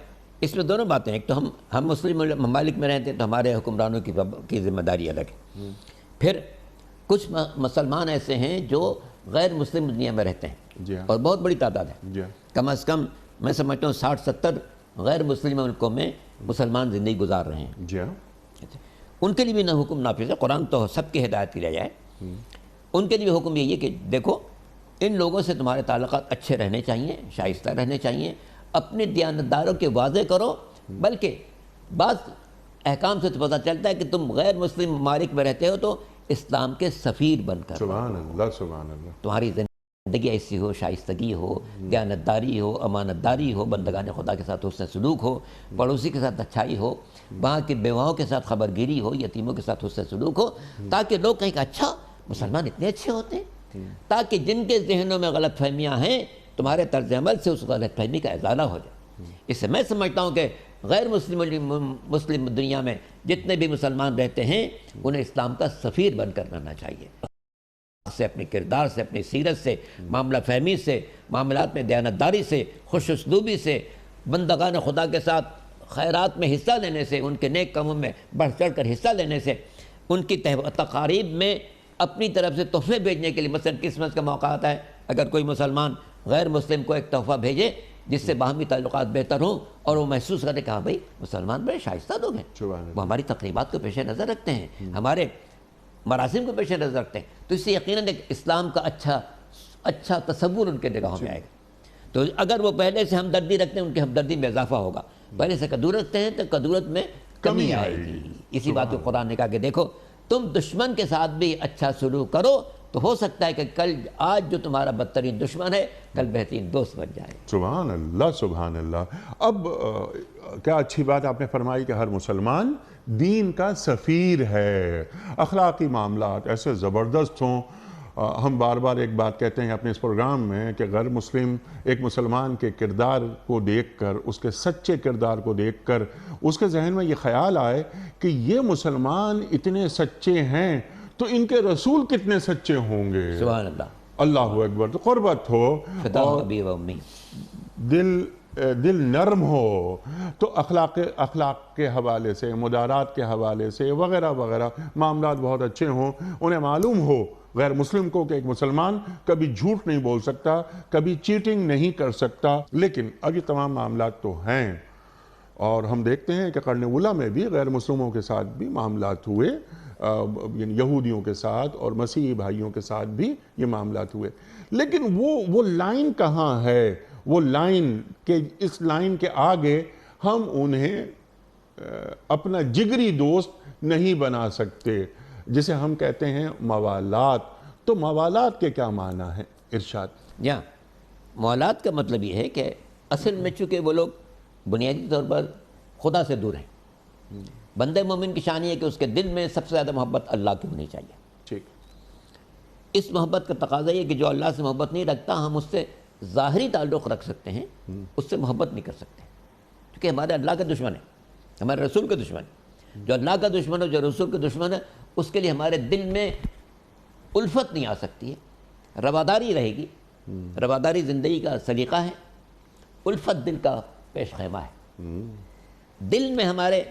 اس میں دونوں باتیں، ایک تو ہم مسلم ممالک میں رہتے ہیں تو ہمارے حکمرانوں کی ذمہ داری الگ ہے، پھر کچھ مسلمان ایسے ہیں جو غیر مسلم دنیا میں رہتے ہیں اور بہت بڑی تعداد ہے، کم از کم میں سمجھتا ہوں 60-70 غیر مسلم ملکوں میں مسلمان زندگی گزار رہے ہیں۔ ان کے لیے بھی نہ حکم نافذ ہے، قرآن تو سب کی ہدایت کی جائے، ان کے لیے حکم یہی ہے کہ دیکھو ان لوگوں سے تمہارے تعلقات اچھے رہنے چاہیے، شائستہ رہنے چاہیے، اپنے دیانتداروں کے واضح کرو، بلکہ بعض احکام سے تو پتہ چلتا ہے کہ تم غیر مسلم ممالک میں رہتے ہو تو اسلام کے سفیر بن کر، سبحان اللہ، سبحان اللہ، تمہاری زندگی ایسی ہو، شائستگی ہو، دیانتداری ہو، امانتداری ہو، بندگان خدا کے ساتھ حسن سلوک ہو، پڑوسی کے ساتھ اچھائی ہو، وہاں کی بیواؤں کے ساتھ خبرگیری ہو، یتیموں کے ساتھ حسن سلوک ہو، تاکہ لوگ کہیں کہ اچھا مسلمان اتنے اچھے ہوتے ہیں، تاکہ جن کے ذہنوں میں غلط فہمیاں ہیں تمہارے طرز عمل سے اس غلط فہمی کا ازالہ ہو جائے۔ اس سے میں سمجھتا ہوں کہ غیر مسلم دنیا میں جتنے بھی مسلمان رہتے ہیں انہیں اسلام کا سفیر بن کر رہنا چاہیے، سے اپنے کردار سے، اپنی سیرت سے، معاملہ فہمی سے، معاملات میں دیانتداری سے، خوش اسلوبی سے، بندگان خدا کے ساتھ خیرات میں حصہ لینے سے، ان کے نیک کاموں میں بڑھ چڑھ کر حصہ لینے سے، ان کی تقاریب میں اپنی طرف سے تحفے بھیجنے کے لیے، مثلا کرسمس کا موقع آتا ہے، اگر کوئی مسلمان غیر مسلم کو ایک تحفہ بھیجے جس سے باہمی تعلقات بہتر ہوں اور وہ محسوس کرے کہ ہاں بھائی مسلمان بڑے شائستہ لوگ ہیں، وہ ہماری تقریبات کو پیش نظر رکھتے ہیں، ہمارے مراسم کو پیش نظر رکھتے ہیں، تو اس سے یقیناً ایک اسلام کا اچھا تصور ان کے نگاہوں میں آئے گا۔ تو اگر وہ پہلے سے ہمدردی رکھتے ہیں ان کی ہمدردی میں اضافہ ہوگا، پہلے سے کدورت رکھتے ہیں تو کدورت میں کمی آئے گی۔ اسی بات کو قرآن نے کہا کہ دیکھو تم دشمن کے ساتھ بھی اچھا سلوک کرو تو ہو سکتا ہے کہ آج جو تمہارا بدترین دشمن ہے کل بہترین دوست بن جائے۔ سبحان اللہ، سبحان اللہ۔ اب کیا اچھی بات آپ نے فرمائی کہ ہر مسلمان دین کا سفیر ہے، اخلاقی معاملات ایسے زبردست ہوں، ہم بار بار ایک بات کہتے ہیں اپنے اس پروگرام میں کہ غیر مسلم ایک مسلمان کے کردار کو دیکھ کر، اس کے سچے کردار کو دیکھ کر اس کے ذہن میں یہ خیال آئے کہ یہ مسلمان اتنے سچے ہیں تو ان کے رسول کتنے سچے ہوں گے۔ سبحان اللہ، اللہ اکبر۔ تو قربت ہو فدا اور ابی و امی، دل نرم ہو، تو اخلاق کے حوالے سے، مدارات کے حوالے سے وغیرہ وغیرہ معاملات بہت اچھے ہوں، انہیں معلوم ہو غیر مسلم کو کہ ایک مسلمان کبھی جھوٹ نہیں بول سکتا، کبھی چیٹنگ نہیں کر سکتا۔ لیکن اب یہ تمام معاملات تو ہیں، اور ہم دیکھتے ہیں کہ قرن اولیٰ میں بھی غیر مسلموں کے ساتھ بھی معاملات ہوئے، یعنی یہودیوں کے ساتھ اور مسیحی بھائیوں کے ساتھ بھی یہ معاملات ہوئے۔ لیکن وہ لائن کہاں ہے؟ وہ لائن کہ اس لائن کے آگے ہم انہیں اپنا جگری دوست نہیں بنا سکتے، جسے ہم کہتے ہیں موالات۔ تو موالات کے کیا معنی ہے ارشاد؟ جہاں موالات کا مطلب یہ ہے کہ اصل میں چونکہ وہ لوگ بنیادی طور پر خدا سے دور ہیں، بندہ مومن کی شان یہ ہے کہ اس کے دل میں سب سے زیادہ محبت اللہ کی ہونی چاہیے۔ ٹھیک۔ اس محبت کا تقاضا یہ کہ جو اللہ سے محبت نہیں رکھتا، ہم اس سے ظاہری تعلق رکھ سکتے ہیں، اس سے محبت نہیں کر سکتے، کیونکہ ہمارے اللہ کا دشمن ہے، ہمارے رسول کا دشمن ہے۔ جو اللہ کا دشمن ہے، جو رسول کا دشمن ہے، اس کے لیے ہمارے دل میں الفت نہیں آ سکتی ہے، رواداری رہے گی۔ رواداری زندگی کا سلیقہ ہے، الفت دل کا پیش خیمہ ہے۔ دل میں ہمارے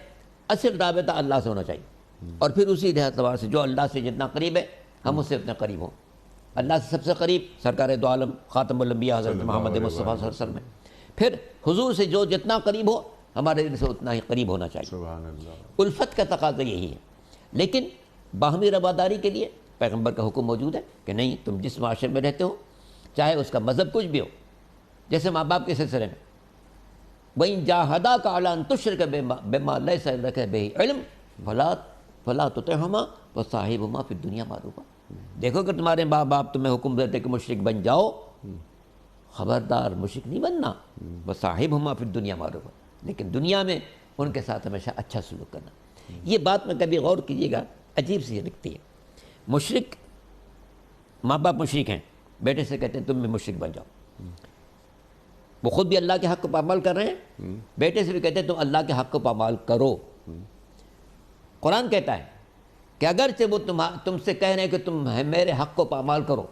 اصل رابطہ اللہ سے ہونا چاہیے، اور پھر اسی اعتبار سے جو اللہ سے جتنا قریب ہے ہم اس سے اتنے قریب ہوں۔ اللہ سے سب سے قریب سرکار دو عالم خاتم الانبیاء حضرت محمد مصطفیٰ صلی اللہ علیہ وسلم ہے۔ پھر حضور سے جو جتنا قریب ہو ہمارے دل سے اتنا ہی قریب ہونا چاہیے۔ سبحان اللہ۔ الفت کا تقاضا یہی ہے، لیکن باہمی رواداری کے لیے پیغمبر کا حکم موجود ہے کہ نہیں، تم جس معاشرے میں رہتے ہو، چاہے اس کا مذہب کچھ بھی ہو، جیسے ماں باپ کے سلسلے میں وَإِن جَاهَدَاكَ عَلَىٰ أَن تُشْرِكَ بِمَا لَيْسَ لَكَ بِهِ عِلْمٌ فَلَا تُطِعْهُمَا وَصَاحِبْهُمَا فِي الدُّنْيَا مَعْرُوفًا۔ دیکھو کہ تمہارے ماں باپ تمہیں حکم دیتے کہ مشرک بن جاؤ، خبردار مشرک نہیں بننا، وَصَاحِبْهُمَا فِي الدُّنْيا مَعْرُوفًا، لیکن دنیا میں ان کے ساتھ ہمیشہ اچھا سلوک کرنا۔ یہ بات میں کبھی غور کیجیے گا، عجیب سی لگتی ہے۔ مشرک، ماں باپ مشرک ہیں، بیٹے سے کہتے ہیں تم بھی مشرک بن جاؤ، وہ خود بھی اللہ کے حق کو پامال کر رہے ہیں، بیٹے سے بھی کہتے ہیں تم اللہ کے حق کو پامال کرو۔ قرآن کہتا ہے کہ اگرچہ وہ تم سے کہہ رہے ہیں کہ تم میرے حق کو پامال کرو،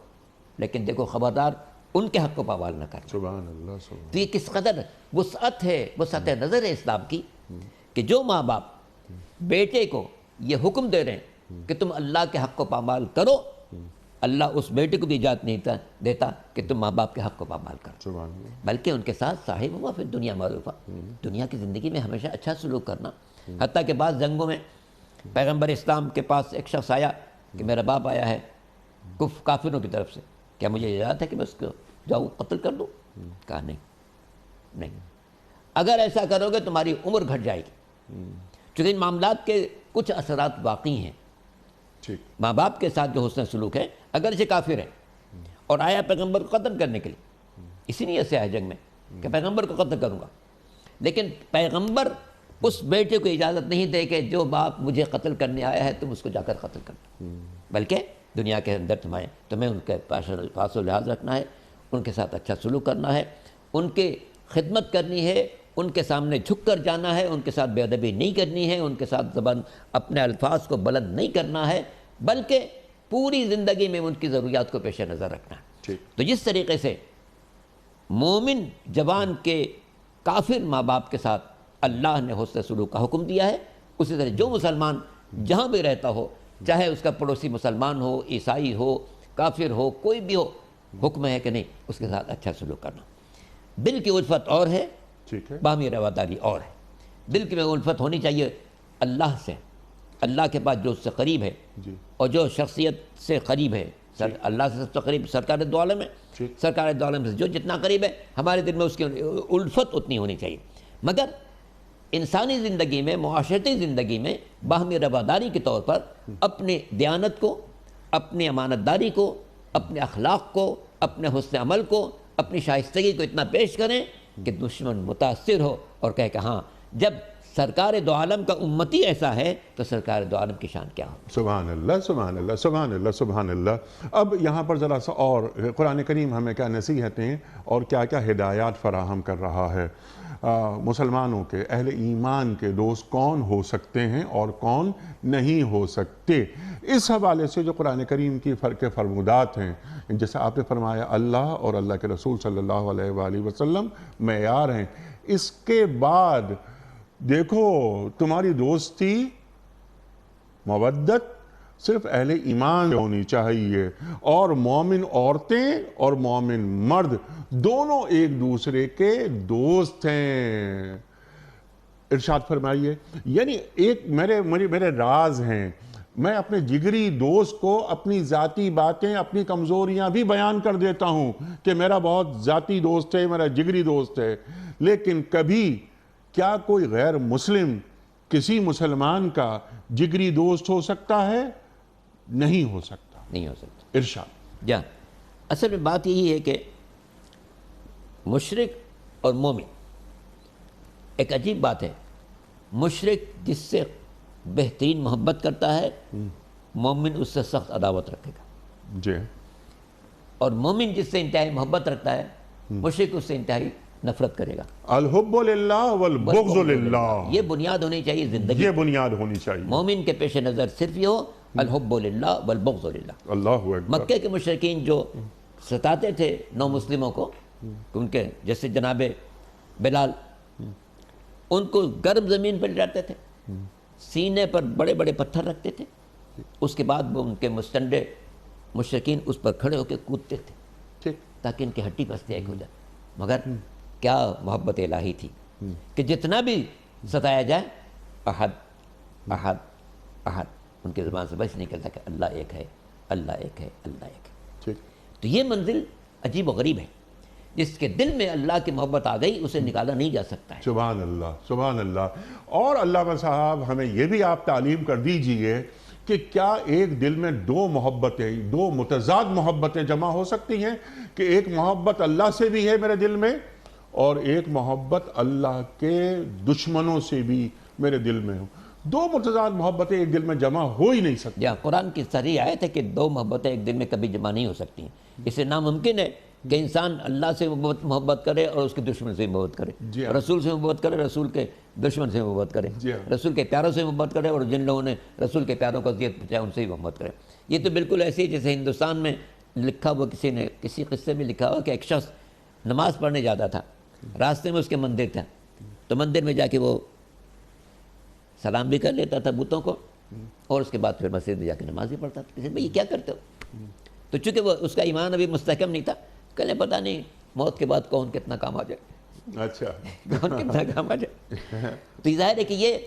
لیکن دیکھو خبردار ان کے حق کو پامال نہ کرنا۔ سبحان اللہ، سبحان۔ تو یہ کس قدر وسعت ہے، وسعت نظر ہے اسلام کی، کہ جو ماں باپ بیٹے کو یہ حکم دے رہے ہیں کہ تم اللہ کے حق کو پامال کرو، اللہ اس بیٹے کو بھی اجازت نہیں دیتا کہ تم ماں باپ کے حق کو پامال کرو، سبحان اللہ۔ بلکہ ان کے ساتھ صاحب ہوا پھر دنیا معروفہ، دنیا کی زندگی میں ہمیشہ اچھا سلوک کرنا۔ حتیٰ کہ بعض جنگوں میں پیغمبر اسلام کے پاس ایک شخص آیا کہ میرا باپ آیا ہے کافروں کی طرف سے، کیا مجھے اجازت ہے کہ میں اس کو جاؤں قتل کر دوں؟ کہا نہیں، اگر ایسا کرو گے تمہاری عمر گھٹ جائے گی، چونکہ ان معاملات کے کچھ اثرات واقعی ہیں۔ ٹھیک۔ ماں باپ کے ساتھ جو حسن سلوک ہے، اگرچہ کافر ہے اور آیا پیغمبر کو قتل کرنے کے لیے، اسی نیت سے آیا جنگ میں کہ پیغمبر کو قتل کروں گا، لیکن پیغمبر اس بیٹے کو اجازت نہیں دے کہ جو باپ مجھے قتل کرنے آیا ہے تم اس کو جا کر قتل کرنا، بلکہ دنیا کے اندر تمہیں ان کے پاس و لحاظ رکھنا ہے، ان کے ساتھ اچھا سلوک کرنا ہے، ان کی خدمت کرنی ہے، ان کے سامنے جھک کر جانا ہے، ان کے ساتھ بے ادبی نہیں کرنی ہے، ان کے ساتھ زبان اپنے الفاظ کو بلند نہیں کرنا ہے، بلکہ پوری زندگی میں ان کی ضروریات کو پیش نظر رکھنا ہے۔ تو جس طریقے سے مومن جوان کے کافر ماں باپ کے ساتھ اللہ نے حسن سلوک کا حکم دیا ہے، اسی طرح جو مسلمان جہاں بھی رہتا ہو، چاہے اس کا پڑوسی مسلمان ہو، عیسائی ہو، کافر ہو، کوئی بھی ہو، حکم ہے کہ نہیں اس کے ساتھ اچھا سلوک کرنا۔ دل کی الفت اور ہے، باہمی رواداری اور ہے۔ دل کی الفت ہونی چاہیے اللہ سے، اللہ کے پاس جو اس سے قریب ہے، اور جو شخصیت سے قریب ہے، اللہ سے سب سے قریب سرکار دو عالم ہے، سرکار دو عالم سے جو جتنا قریب ہے ہمارے دل میں اس کی الفت اتنی ہونی چاہیے۔ مگر انسانی زندگی میں، معاشرتی زندگی میں باہمی رواداری کے طور پر اپنی دیانت کو، اپنی امانت داری کو، اپنے اخلاق کو، اپنے حسن عمل کو، اپنی شائستگی کو اتنا پیش کریں کہ دشمن متاثر ہو اور کہے کہ ہاں، جب سرکار دو عالم کا امتی ایسا ہے تو سرکار دو عالم کی شان کیا ہو؟ سبحان اللہ سبحان اللہ سبحان اللہ سبحان اللہ۔ اب یہاں پر ذرا سا اور قرآن کریم ہمیں کیا نصیحتیں اور کیا کیا ہدایات فراہم کر رہا ہے۔ مسلمانوں کے، اہل ایمان کے دوست کون ہو سکتے ہیں اور کون نہیں ہو سکتے، اس حوالے سے جو قرآن کریم کی فرمودات ہیں، جیسے آپ نے فرمایا اللہ اور اللہ کے رسول صلی اللہ علیہ وآلہ وسلم معیار ہیں، اس کے بعد دیکھو تمہاری دوستی مودت صرف اہل ایمان ہونی چاہیے، اور مومن عورتیں اور مومن مرد دونوں ایک دوسرے کے دوست ہیں۔ ارشاد فرمائیے، یعنی ایک میرے راز ہیں، میں اپنے جگری دوست کو اپنی ذاتی باتیں، اپنی کمزوریاں بھی بیان کر دیتا ہوں کہ میرا بہت ذاتی دوست ہے، میرا جگری دوست ہے، لیکن کبھی کیا کوئی غیر مسلم کسی مسلمان کا جگری دوست ہو سکتا ہے؟ نہیں ہو سکتا، نہیں ہو سکتا۔ ارشاد۔ جان اصل میں بات یہی ہے کہ مشرک اور مومن ایک عجیب بات ہے۔ مشرک جس سے بہترین محبت کرتا ہے، مومن اس سے سخت عداوت رکھے گا، جی، اور مومن جس سے انتہائی محبت رکھتا ہے، مشرک اس سے انتہائی نفرت کرے گا۔ الحب للہ والبغض للہ، یہ بنیاد ہونی چاہیے زندگی، یہ بنیاد ہونی چاہیے۔ مومن کے پیش نظر صرف یہ ہو الحب للہ والبغض للہ۔ اللہ اکبر۔ مکے کے مشرکین جو ستاتے تھے نو مسلموں کو، ان کے جیسے جناب بلال، ان کو گرم زمین پر لٹاتے تھے، سینے پر بڑے بڑے پتھر رکھتے تھے، اس کے بعد وہ ان کے مستنڈے مشرکین اس پر کھڑے ہو کے کودتے تھے ٹھیک، تاکہ ان کی ہڈی پستی ایک ہو جائے۔ مگر کیا محبت الہی تھی کہ جتنا بھی ستایا جائے، احد احد احد ان کی زبان سے بس نکلتا کہ اللہ ایک ہے، اللہ ایک ہے، اللہ ایک ہے۔ ٹھیک، تو یہ منزل عجیب و غریب ہے، جس کے دل میں اللہ کی محبت آ گئی اسے نکالا نہیں جا سکتا ہے۔ سبحان اللہ سبحان اللہ۔ اور علامہ صاحب ہمیں یہ بھی آپ تعلیم کر دیجئے کہ کیا ایک دل میں دو محبتیں، دو متضاد محبتیں جمع ہو سکتی ہیں، کہ ایک محبت اللہ سے بھی ہے میرے دل میں اور ایک محبت اللہ کے دشمنوں سے بھی میرے دل میں ہو؟ دو متضاد محبتیں ایک دل میں جمع ہو ہی نہیں سکتی۔ جہاں قرآن کی صریح آیت ہے کہ دو محبتیں ایک دل میں کبھی جمع نہیں ہو سکتی ہیں۔ اسے ناممکن ہے کہ انسان اللہ سے محبت کرے اور اس کے دشمن سے محبت کرے، جی ہاں، رسول سے محبت کرے، رسول کے دشمن سے محبت کرے، جی ہاں، رسول کے پیاروں سے محبت کرے اور جن لوگوں نے رسول کے پیاروں کو اذیت پہنچایا ان سے ہی محبت کرے۔ یہ تو بالکل ایسے ہی جیسے ہندوستان میں لکھا ہوا، کسی نے کسی قصے میں لکھا ہوا کہ ایک شخص نماز پڑھنے جاتا تھا، راستے میں اس کے مندر تھا، تو مندر میں جا کے وہ سلام بھی کر لیتا تھا بتوں کو، اور اس کے بعد پھر مسجد میں جا کے نماز بھی پڑھتا تھا۔ کسی نے بھائی یہ کیا کرتے ہو؟ تو چونکہ وہ اس کا ایمان ابھی مستحکم نہیں تھا، کہنے پتہ نہیں موت کے بعد کون کتنا کام آ جائے، اچھا، کون کتنا کام آ جائے۔ تو ظاہر ہے کہ یہ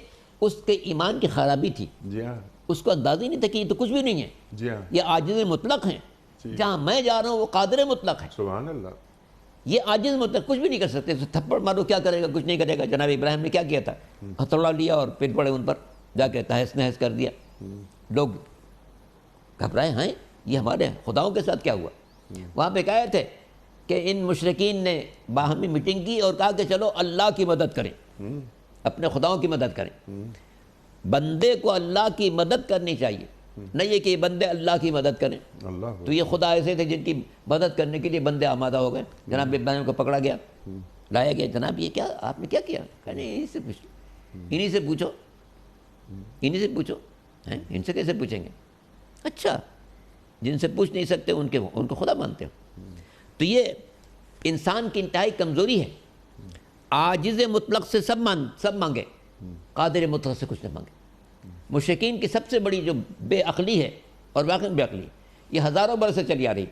اس کے ایمان کی خرابی تھی، جی ہاں، اس کو اندازہ ہی نہیں تھا کہ یہ تو کچھ بھی نہیں ہے، جی ہاں، یہ عاجز مطلق ہیں، جہاں میں جا رہا ہوں وہ قادر مطلق ہے، سبحان اللہ، یہ عاجز مطلق کچھ بھی نہیں کر سکتے۔ تھپڑ مارو کیا کرے گا؟ کچھ نہیں کرے گا۔ جناب ابراہیم نے کیا کیا تھا؟ ہتھوڑا لیا اور پھر پڑے ان پر جا کے تہس نہس کر دیا۔ لوگ گھبرائے، ہیں یہ ہمارے خداؤں کے ساتھ کیا ہوا؟ وہاں پہ کہا تھے کہ ان مشرکین نے باہمی میٹنگ کی اور کہا کہ چلو اللہ کی مدد کریں، اپنے خداؤں کی مدد کریں۔ بندے کو اللہ کی مدد کرنی چاہیے، نہیں ہے کہ یہ بندے اللہ کی مدد کریں۔ اللہ، تو یہ خدا ایسے تھے جن کی مدد کرنے کے لیے بندے آمادہ ہو گئے۔ جناب ابراہیم کو پکڑا گیا، لایا گیا، جناب یہ کیا آپ نے کیا کیا؟ کہنے انہی سے پوچھو، انہی سے پوچھو، انہی سے پوچھو، ہیں ان سے کیسے پوچھیں گے؟ اچھا، جن سے پوچھ نہیں سکتے ان کو خدا مانتے ہو۔ تو یہ انسان کی انتہائی کمزوری ہے، عاجز مطلق سے سب مانگے، قادر مطلق سے کچھ نہ مانگے۔ مشرکین کی سب سے بڑی جو بے عقلی ہے، اور واقعی بے عقلی، یہ ہزاروں برس سے چلی آ رہی۔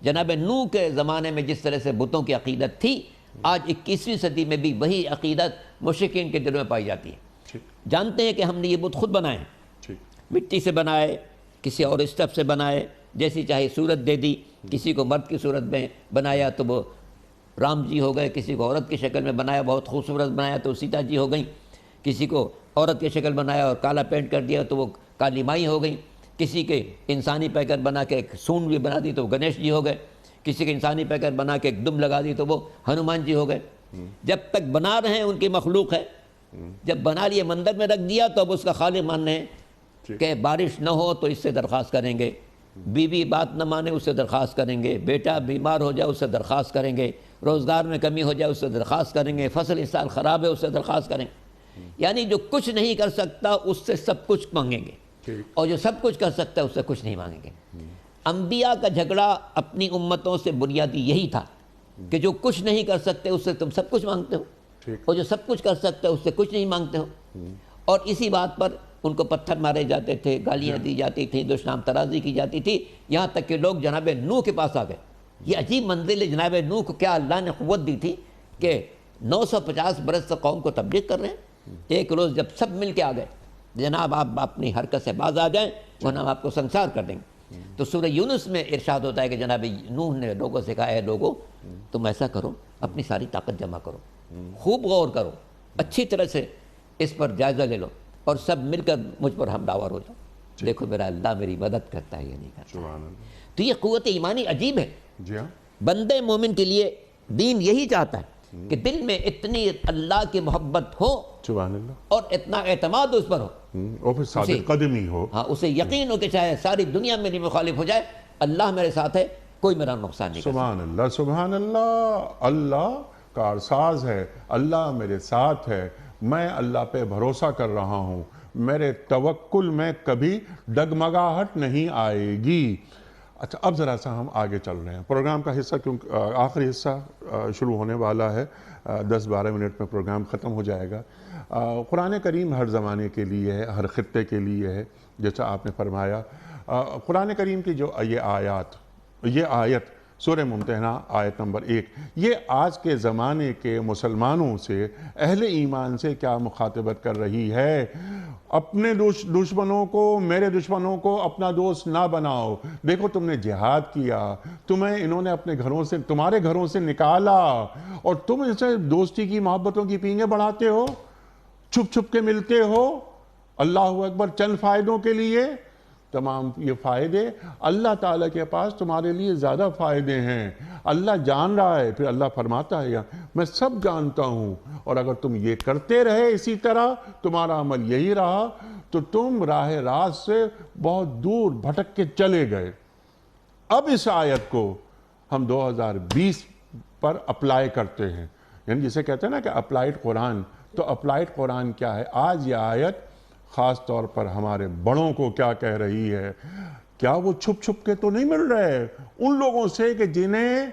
جناب نوح کے زمانے میں جس طرح سے بتوں کی عقیدت تھی، آج 21ویں صدی میں بھی وہی عقیدت مشرکین کے دلوں میں پائی جاتی ہے۔ جانتے ہیں کہ ہم نے یہ بت خود بنائے ہیں، مٹی سے بنائے، کسی اور اسٹف سے بنائے، جیسی چاہے صورت دے دی، کسی کو مرد کی صورت میں بنایا تو وہ رام جی ہو گئے، کسی کو عورت کی شکل میں بنایا بہت خوبصورت بنایا تو سیتا جی ہو گئیں، کسی کو عورت کی شکل بنایا اور کالا پینٹ کر دیا تو وہ کالی مائی ہو گئیں، کسی کے انسانی پیکر بنا کے ایک سونڈ بھی بنا دی تو وہ گنیش جی ہو گئے، کسی کے انسانی پیکر بنا کے ایک دم لگا دی تو وہ ہنومان جی ہو گئے۔ جب تک بنا رہے ہیں ان کی مخلوق ہے، جب بنا لیے مندر میں رکھ دیا تو اب اس کا خالق ماننا ہے کہ بارش نہ ہو تو اس سے درخواست کریں گے، بیوی بات نہ مانے اس سے درخواست کریں گے، بیٹا بیمار ہو جائے اس سے درخواست کریں گے، روزگار میں کمی ہو جائے اس سے درخواست کریں گے، فصل اس سال خراب ہے اس سے درخواست کریں گے۔ یعنی جو کچھ نہیں کر سکتا اس سے سب کچھ مانگیں گے، اور جو سب کچھ کر سکتا ہے اس سے کچھ نہیں مانگیں گے۔ انبیاء کا جھگڑا اپنی امتوں سے بنیادی یہی تھا کہ جو کچھ نہیں کر سکتے اس سے تم سب کچھ مانگتے ہو، اور جو سب کچھ کر سکتے ہو اس سے کچھ نہیں مانگتے ہو۔ اور اسی بات پر ان کو پتھر مارے جاتے تھے، گالیاں دی جاتی تھیں، دشنام ترازی کی جاتی تھی، یہاں تک کہ لوگ جناب نوح کے پاس آ گئے۔ یہ عجیب منزل ہے، جناب نوح کو کیا اللہ نے قوت دی تھی کہ 950 برس سے قوم کو تبلیغ کر رہے ہیں۔ ایک روز جب سب مل کے آ گئے، جناب آپ اپنی حرکت سے باز آ جائیں ورنہ ہم آپ کو سنسار کر دیں گے۔ تو سورہ یونس میں ارشاد ہوتا ہے کہ جناب نوح نے لوگوں سے کہا ہے لوگوں تم ایسا کرو، اپنی ساری طاقت جمع کرو، خوب غور کرو، اچھی طرح سے اس پر جائزہ لے لو، اور سب مل کر مجھ پر حملہ آور ہو جاؤ۔ دیکھو میرا اللہ میری مدد کرتا ہے یا نہیں کرتا۔ تو یہ قوت ایمانی عجیب ہے۔ بندے مومن کے لیے دین یہی چاہتا ہے کہ دل میں اتنی اللہ کی محبت ہو اور اتنا اعتماد اس پر ہو، اور پھر ثابت قدمی ہو، ہاں اسے یقین ہو کہ چاہے ساری دنیا میری مخالف ہو جائے، اللہ میرے ساتھ ہے، کوئی میرا نقصان نہیں کر سکتا۔ سبحان اللہ، سبحان اللہ، اللہ کارساز ہے، اللہ میرے ساتھ ہے، میں اللہ پہ بھروسہ کر رہا ہوں، میرے توکل میں کبھی ڈگمگاہٹ نہیں آئے گی۔ اچھا اب ذرا سا ہم آگے چل رہے ہیں، پروگرام کا حصہ کیونکہ آخری حصہ شروع ہونے والا ہے، 10-12 منٹ میں پروگرام ختم ہو جائے گا۔ قرآن کریم ہر زمانے کے لیے ہے، ہر خطے کے لیے ہے، جیسا آپ نے فرمایا۔ قرآن کریم کی جو یہ آیت سورہ ممتحنہ آیت نمبر 1، یہ آج کے زمانے کے مسلمانوں سے، اہل ایمان سے کیا مخاطبت کر رہی ہے؟ اپنے دشمنوں کو، میرے دشمنوں کو اپنا دوست نہ بناؤ۔ دیکھو تم نے جہاد کیا، تمہیں انہوں نے اپنے گھروں سے، تمہارے گھروں سے نکالا، اور تم ان سے دوستی کی، محبتوں کی پینگیں بڑھاتے ہو، چھپ چھپ کے ملتے ہو، اللہ اکبر، چند فائدوں کے لیے۔ تمام یہ فائدے اللہ تعالیٰ کے پاس تمہارے لیے زیادہ فائدے ہیں، اللہ جان رہا ہے۔ پھر اللہ فرماتا ہے میں سب جانتا ہوں، اور اگر تم یہ کرتے رہے اسی طرح، تمہارا عمل یہی رہا، تو تم راہ راست سے بہت دور بھٹک کے چلے گئے۔ اب اس آیت کو ہم 2020 پر اپلائی کرتے ہیں، یعنی جسے کہتے ہیں نا کہ اپلائیڈ قرآن۔ تو اپلائیڈ قرآن کیا ہے؟ آج یہ آیت خاص طور پر ہمارے بڑوں کو کیا کہہ رہی ہے؟ کیا وہ چھپ چھپ کے تو نہیں مل رہے ان لوگوں سے کہ جنہیں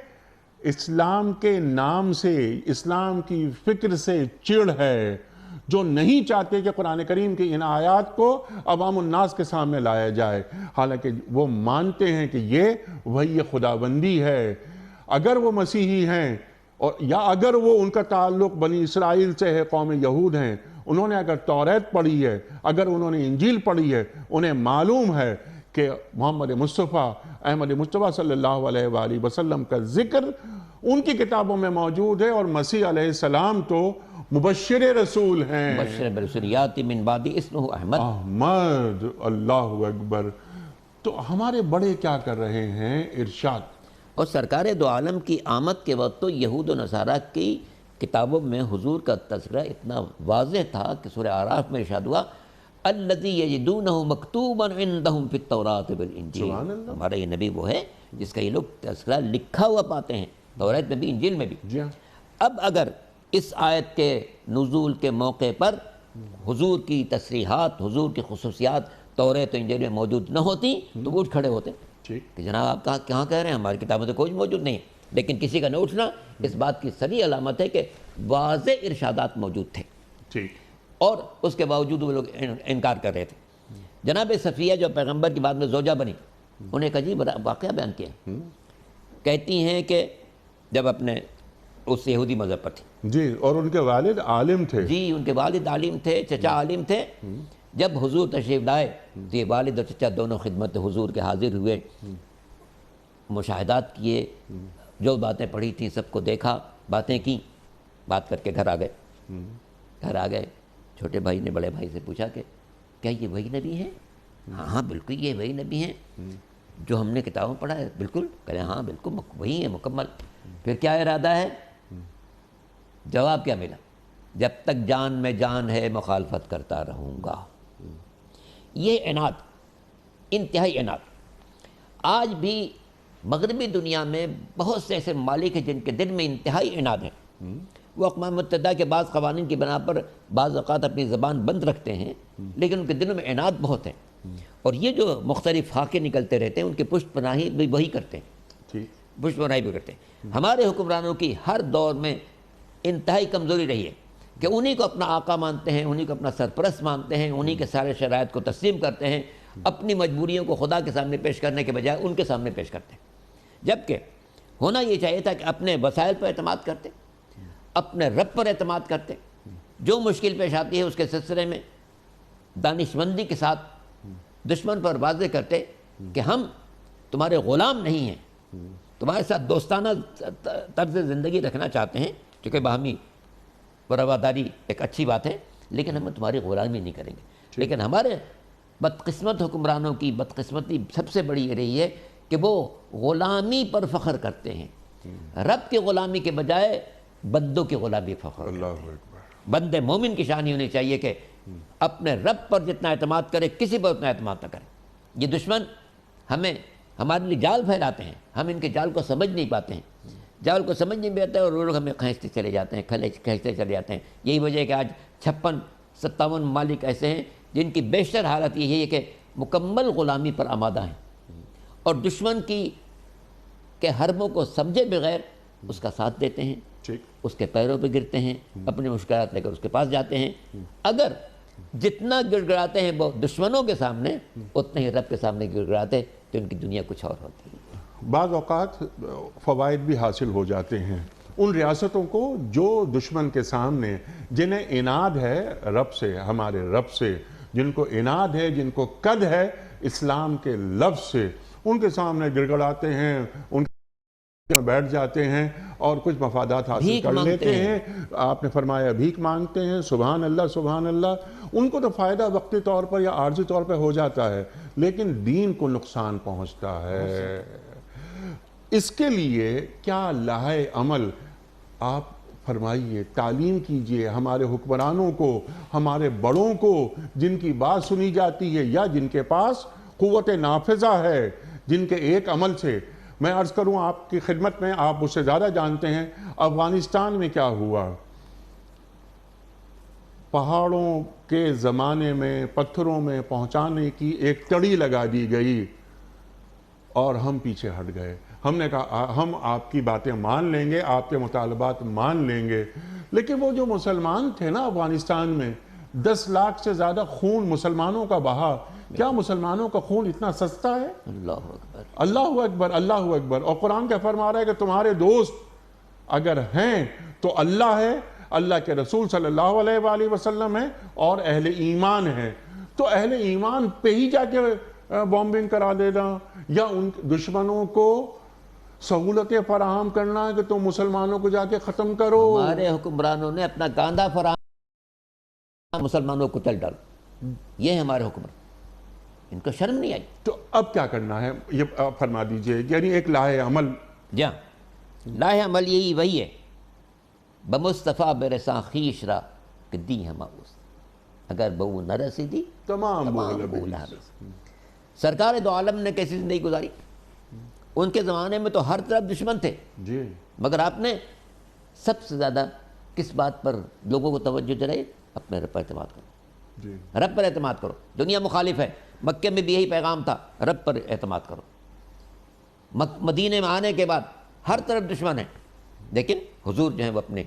اسلام کے نام سے، اسلام کی فکر سے چڑ ہے، جو نہیں چاہتے کہ قرآن کریم کی ان آیات کو عوام الناس کے سامنے لایا جائے، حالانکہ وہ مانتے ہیں کہ یہ وحی خداوندی ہے۔ اگر وہ مسیحی ہیں، اور یا اگر وہ ان کا تعلق بنی اسرائیل سے ہے، قوم یہود ہیں، انہوں نے اگر توریت پڑھی ہے، اگر انہوں نے انجیل پڑھی ہے، انہیں معلوم ہے کہ محمد مصطفیٰ، احمد مصطفیٰ صلی اللہ علیہ وآلہ وسلم کا ذکر ان کی کتابوں میں موجود ہے، اور مسیح علیہ السلام تو مبشر رسول ہیں، مبشر برسول یاتی من بعدی اسمہ احمد۔ اللہ اکبر۔ تو ہمارے بڑے کیا کر رہے ہیں؟ ارشاد۔ اور سرکار دو عالم کی آمد کے وقت تو یہود و نصارہ کی کتابوں میں حضور کا تذکرہ اتنا واضح تھا کہ سورہ اعراف میں ارشاد ہوا الذی یجدونہ مکتوبا عندہم فی التوراۃ والانجیل۔ ہمارا یہ نبی وہ ہے جس کا یہ لوگ تذکرہ لکھا ہوا پاتے ہیں، توریت میں بھی، انجیل میں بھی۔ اب اگر اس آیت کے نزول کے موقع پر حضور کی تصریحات، حضور کی خصوصیات توریت و انجیل میں موجود نہ ہوتی تو وہ اٹھ کھڑے ہوتے کہ جناب آپ کہاں کہہ رہے ہیں، ہماری کتابوں تو کوئی موجود نہیں ہے۔ لیکن کسی کا نہ اٹھنا اس بات کی صریح علامت ہے کہ واضح ارشادات موجود تھے، اور اس کے باوجود وہ لوگ انکار کر رہے تھے۔ جناب صفیہ جو پیغمبر کی بعد میں زوجہ بنی، انہیں ایک عجیب واقعہ بیان کیا۔ کہتی ہیں کہ جب اپنے اس یہودی مذہب پر تھی، جی، اور ان کے والد عالم تھے، جی ان کے والد عالم تھے، چچا عالم تھے۔ جب حضور تشریف لائے تو یہ والد اور چچا دونوں خدمت حضور کے حاضر ہوئے، مشاہدات کیے، جو باتیں پڑھی تھیں سب کو دیکھا، باتیں کی، بات کر کے گھر آ گئے۔ چھوٹے بھائی نے بڑے بھائی سے پوچھا کہ کیا یہ وہی نبی ہیں؟ ہاں بالکل یہ وہی نبی ہیں جو ہم نے کتابوں پڑھا ہے۔ بالکل، کہے ہاں بالکل وہی ہیں مکمل۔ پھر کیا ارادہ ہے؟ جواب کیا ملا جب تک جان میں جان ہے مخالفت کرتا رہوں گا. یہ عناد، انتہائی عناد. آج بھی مغربی دنیا میں بہت سے ایسے ممالک ہیں جن کے دل میں انتہائی عناد ہے. وہ اقوام متحدہ کے بعض قوانین کی بنا پر بعض اوقات اپنی زبان بند رکھتے ہیں، لیکن ان کے دلوں میں عناد بہت ہے. اور یہ جو مختلف خاکے نکلتے رہتے ہیں ان کی پشت پناہی بھی وہی کرتے ہیں، پشت پناہی بھی کرتے ہیں. ہمارے حکمرانوں کی ہر دور میں انتہائی کمزوری رہی ہے کہ انہی کو اپنا آقا مانتے ہیں، انہی کو اپنا سرپرست مانتے ہیں، انہی کے سارے شرائط کو تسلیم کرتے ہیں، اپنی مجبوریوں کو خدا کے سامنے پیش کرنے کے بجائے ان کے سامنے پیش کرتے ہیں. جبکہ ہونا یہ چاہیے تھا کہ اپنے وسائل پر اعتماد کرتے، اپنے رب پر اعتماد کرتے، جو مشکل پیش آتی ہے اس کے سلسلے میں دانشمندی کے ساتھ دشمن پر واضح کرتے کہ ہم تمہارے غلام نہیں ہیں، تمہارے ساتھ دوستانہ طرز زندگی رکھنا چاہتے ہیں، چونکہ باہمی رواداری ایک اچھی بات ہے، لیکن ہم تمہاری غلامی نہیں کریں گے. لیکن ہمارے بدقسمت حکمرانوں کی بدقسمتی سب سے بڑی یہ رہی ہے کہ وہ غلامی پر فخر کرتے ہیں. رب کی غلامی کے بجائے بندوں کی غلامی فخر کرتے ہیں. بند مومن کی شان ہی ہونی چاہیے کہ اپنے رب پر جتنا اعتماد کرے کسی پر اتنا اعتماد نہ کرے. یہ دشمن ہمارے لیے جال پھیلاتے ہیں، ہم ان کے جال کو سمجھ نہیں پاتے ہیں، جال کو سمجھ نہیں پاتے اور وہ لوگ ہمیں کھینچتے چلے جاتے ہیں، کھینچتے چلے جاتے ہیں. یہی وجہ ہے کہ آج 56-57 ممالک ایسے ہیں جن کی بیشتر حالت یہ ہے کہ مکمل غلامی پر آمادہ ہیں اور دشمن کے حربوں کو سمجھے بغیر اس کا ساتھ دیتے ہیں، اس کے پیروں پہ گرتے ہیں، اپنی مشکلات لے کر اس کے پاس جاتے ہیں. اگر جتنا گڑ گڑاتے ہیں وہ دشمنوں کے سامنے اتنے ہی رب کے سامنے گڑ گڑاتے تو ان کی دنیا کچھ اور ہوتی ہے. بعض اوقات فوائد بھی حاصل ہو جاتے ہیں ان ریاستوں کو جو دشمن کے سامنے جنہیں عناد ہے رب سے، ہمارے رب سے، جن کو عناد ہے، جن کو قد ہے اسلام کے لفظ سے، ان کے سامنے گڑ گڑاتے ہیں، ان میں بیٹھ جاتے ہیں اور کچھ مفادات حاصل کر لیتے ہیں. آپ نے فرمایا بھیک مانگتے ہیں. سبحان اللہ سبحان اللہ. ان کو تو فائدہ وقتی طور پر یا عارضی طور پر ہو جاتا ہے لیکن دین کو نقصان پہنچتا ہے. اس کے لیے کیا لاہے عمل آپ فرمائیے، تعلیم کیجئے ہمارے حکمرانوں کو، ہمارے بڑوں کو جن کی بات سنی جاتی ہے یا جن کے پاس قوت نافذہ ہے، جن کے ایک عمل سے. میں عرض کروں آپ کی خدمت میں، آپ مجھ سے زیادہ جانتے ہیں افغانستان میں کیا ہوا. پہاڑوں کے زمانے میں پتھروں میں پہنچانے کی ایک تڑی لگا دی گئی اور ہم پیچھے ہٹ گئے. ہم نے کہا ہم آپ کی باتیں مان لیں گے، آپ کے مطالبات مان لیں گے. لیکن وہ جو مسلمان تھے نا افغانستان میں، 10 لاکھ سے زیادہ خون مسلمانوں کا بہا. کیا مسلمانوں کا خون اتنا سستا ہے؟ اللہ اکبر اللہ اکبر اللہ اکبر. اور قرآن کیا فرما رہا ہے کہ تمہارے دوست اگر ہیں تو اللہ ہے، اللہ کے رسول صلی اللہ علیہ وآلہ وسلم ہے اور اہل ایمان ہیں. تو اہل ایمان پہ ہی جا کے بومبنگ کرا دینا یا ان دشمنوں کو سہولتیں فراہم کرنا ہے کہ تم مسلمانوں کو جا کے ختم کرو. ہمارے حکمرانوں نے اپنا گاندھا فراہم مسلمانوں کو چل ڈال. یہ ہے ہمارے حکمران، ان کو شرم نہیں آئی. تو اب کیا کرنا ہے یہ فرما دیجئے. یعنی ایک لاہے عمل. جہاں لاہے عمل یہی وہی ہے، بمصطفیٰ برساں خیش را کہ دی ہم اس اگر بہو نہ رسیدی تمام بولا. سرکار دو عالم نے کیسی زندگی گزاری؟ ان کے زمانے میں تو ہر طرف دشمن تھے جی، مگر آپ نے سب سے زیادہ کس بات پر لوگوں کو توجہ دلائی؟ اپنے رب پر اعتماد کرو. جی، رب پر اعتماد کرو. دنیا مخالف ہے، مکے میں بھی یہی پیغام تھا، رب پر اعتماد کرو. مدینے میں آنے کے بعد ہر طرف دشمن ہے لیکن حضور جو ہیں وہ اپنے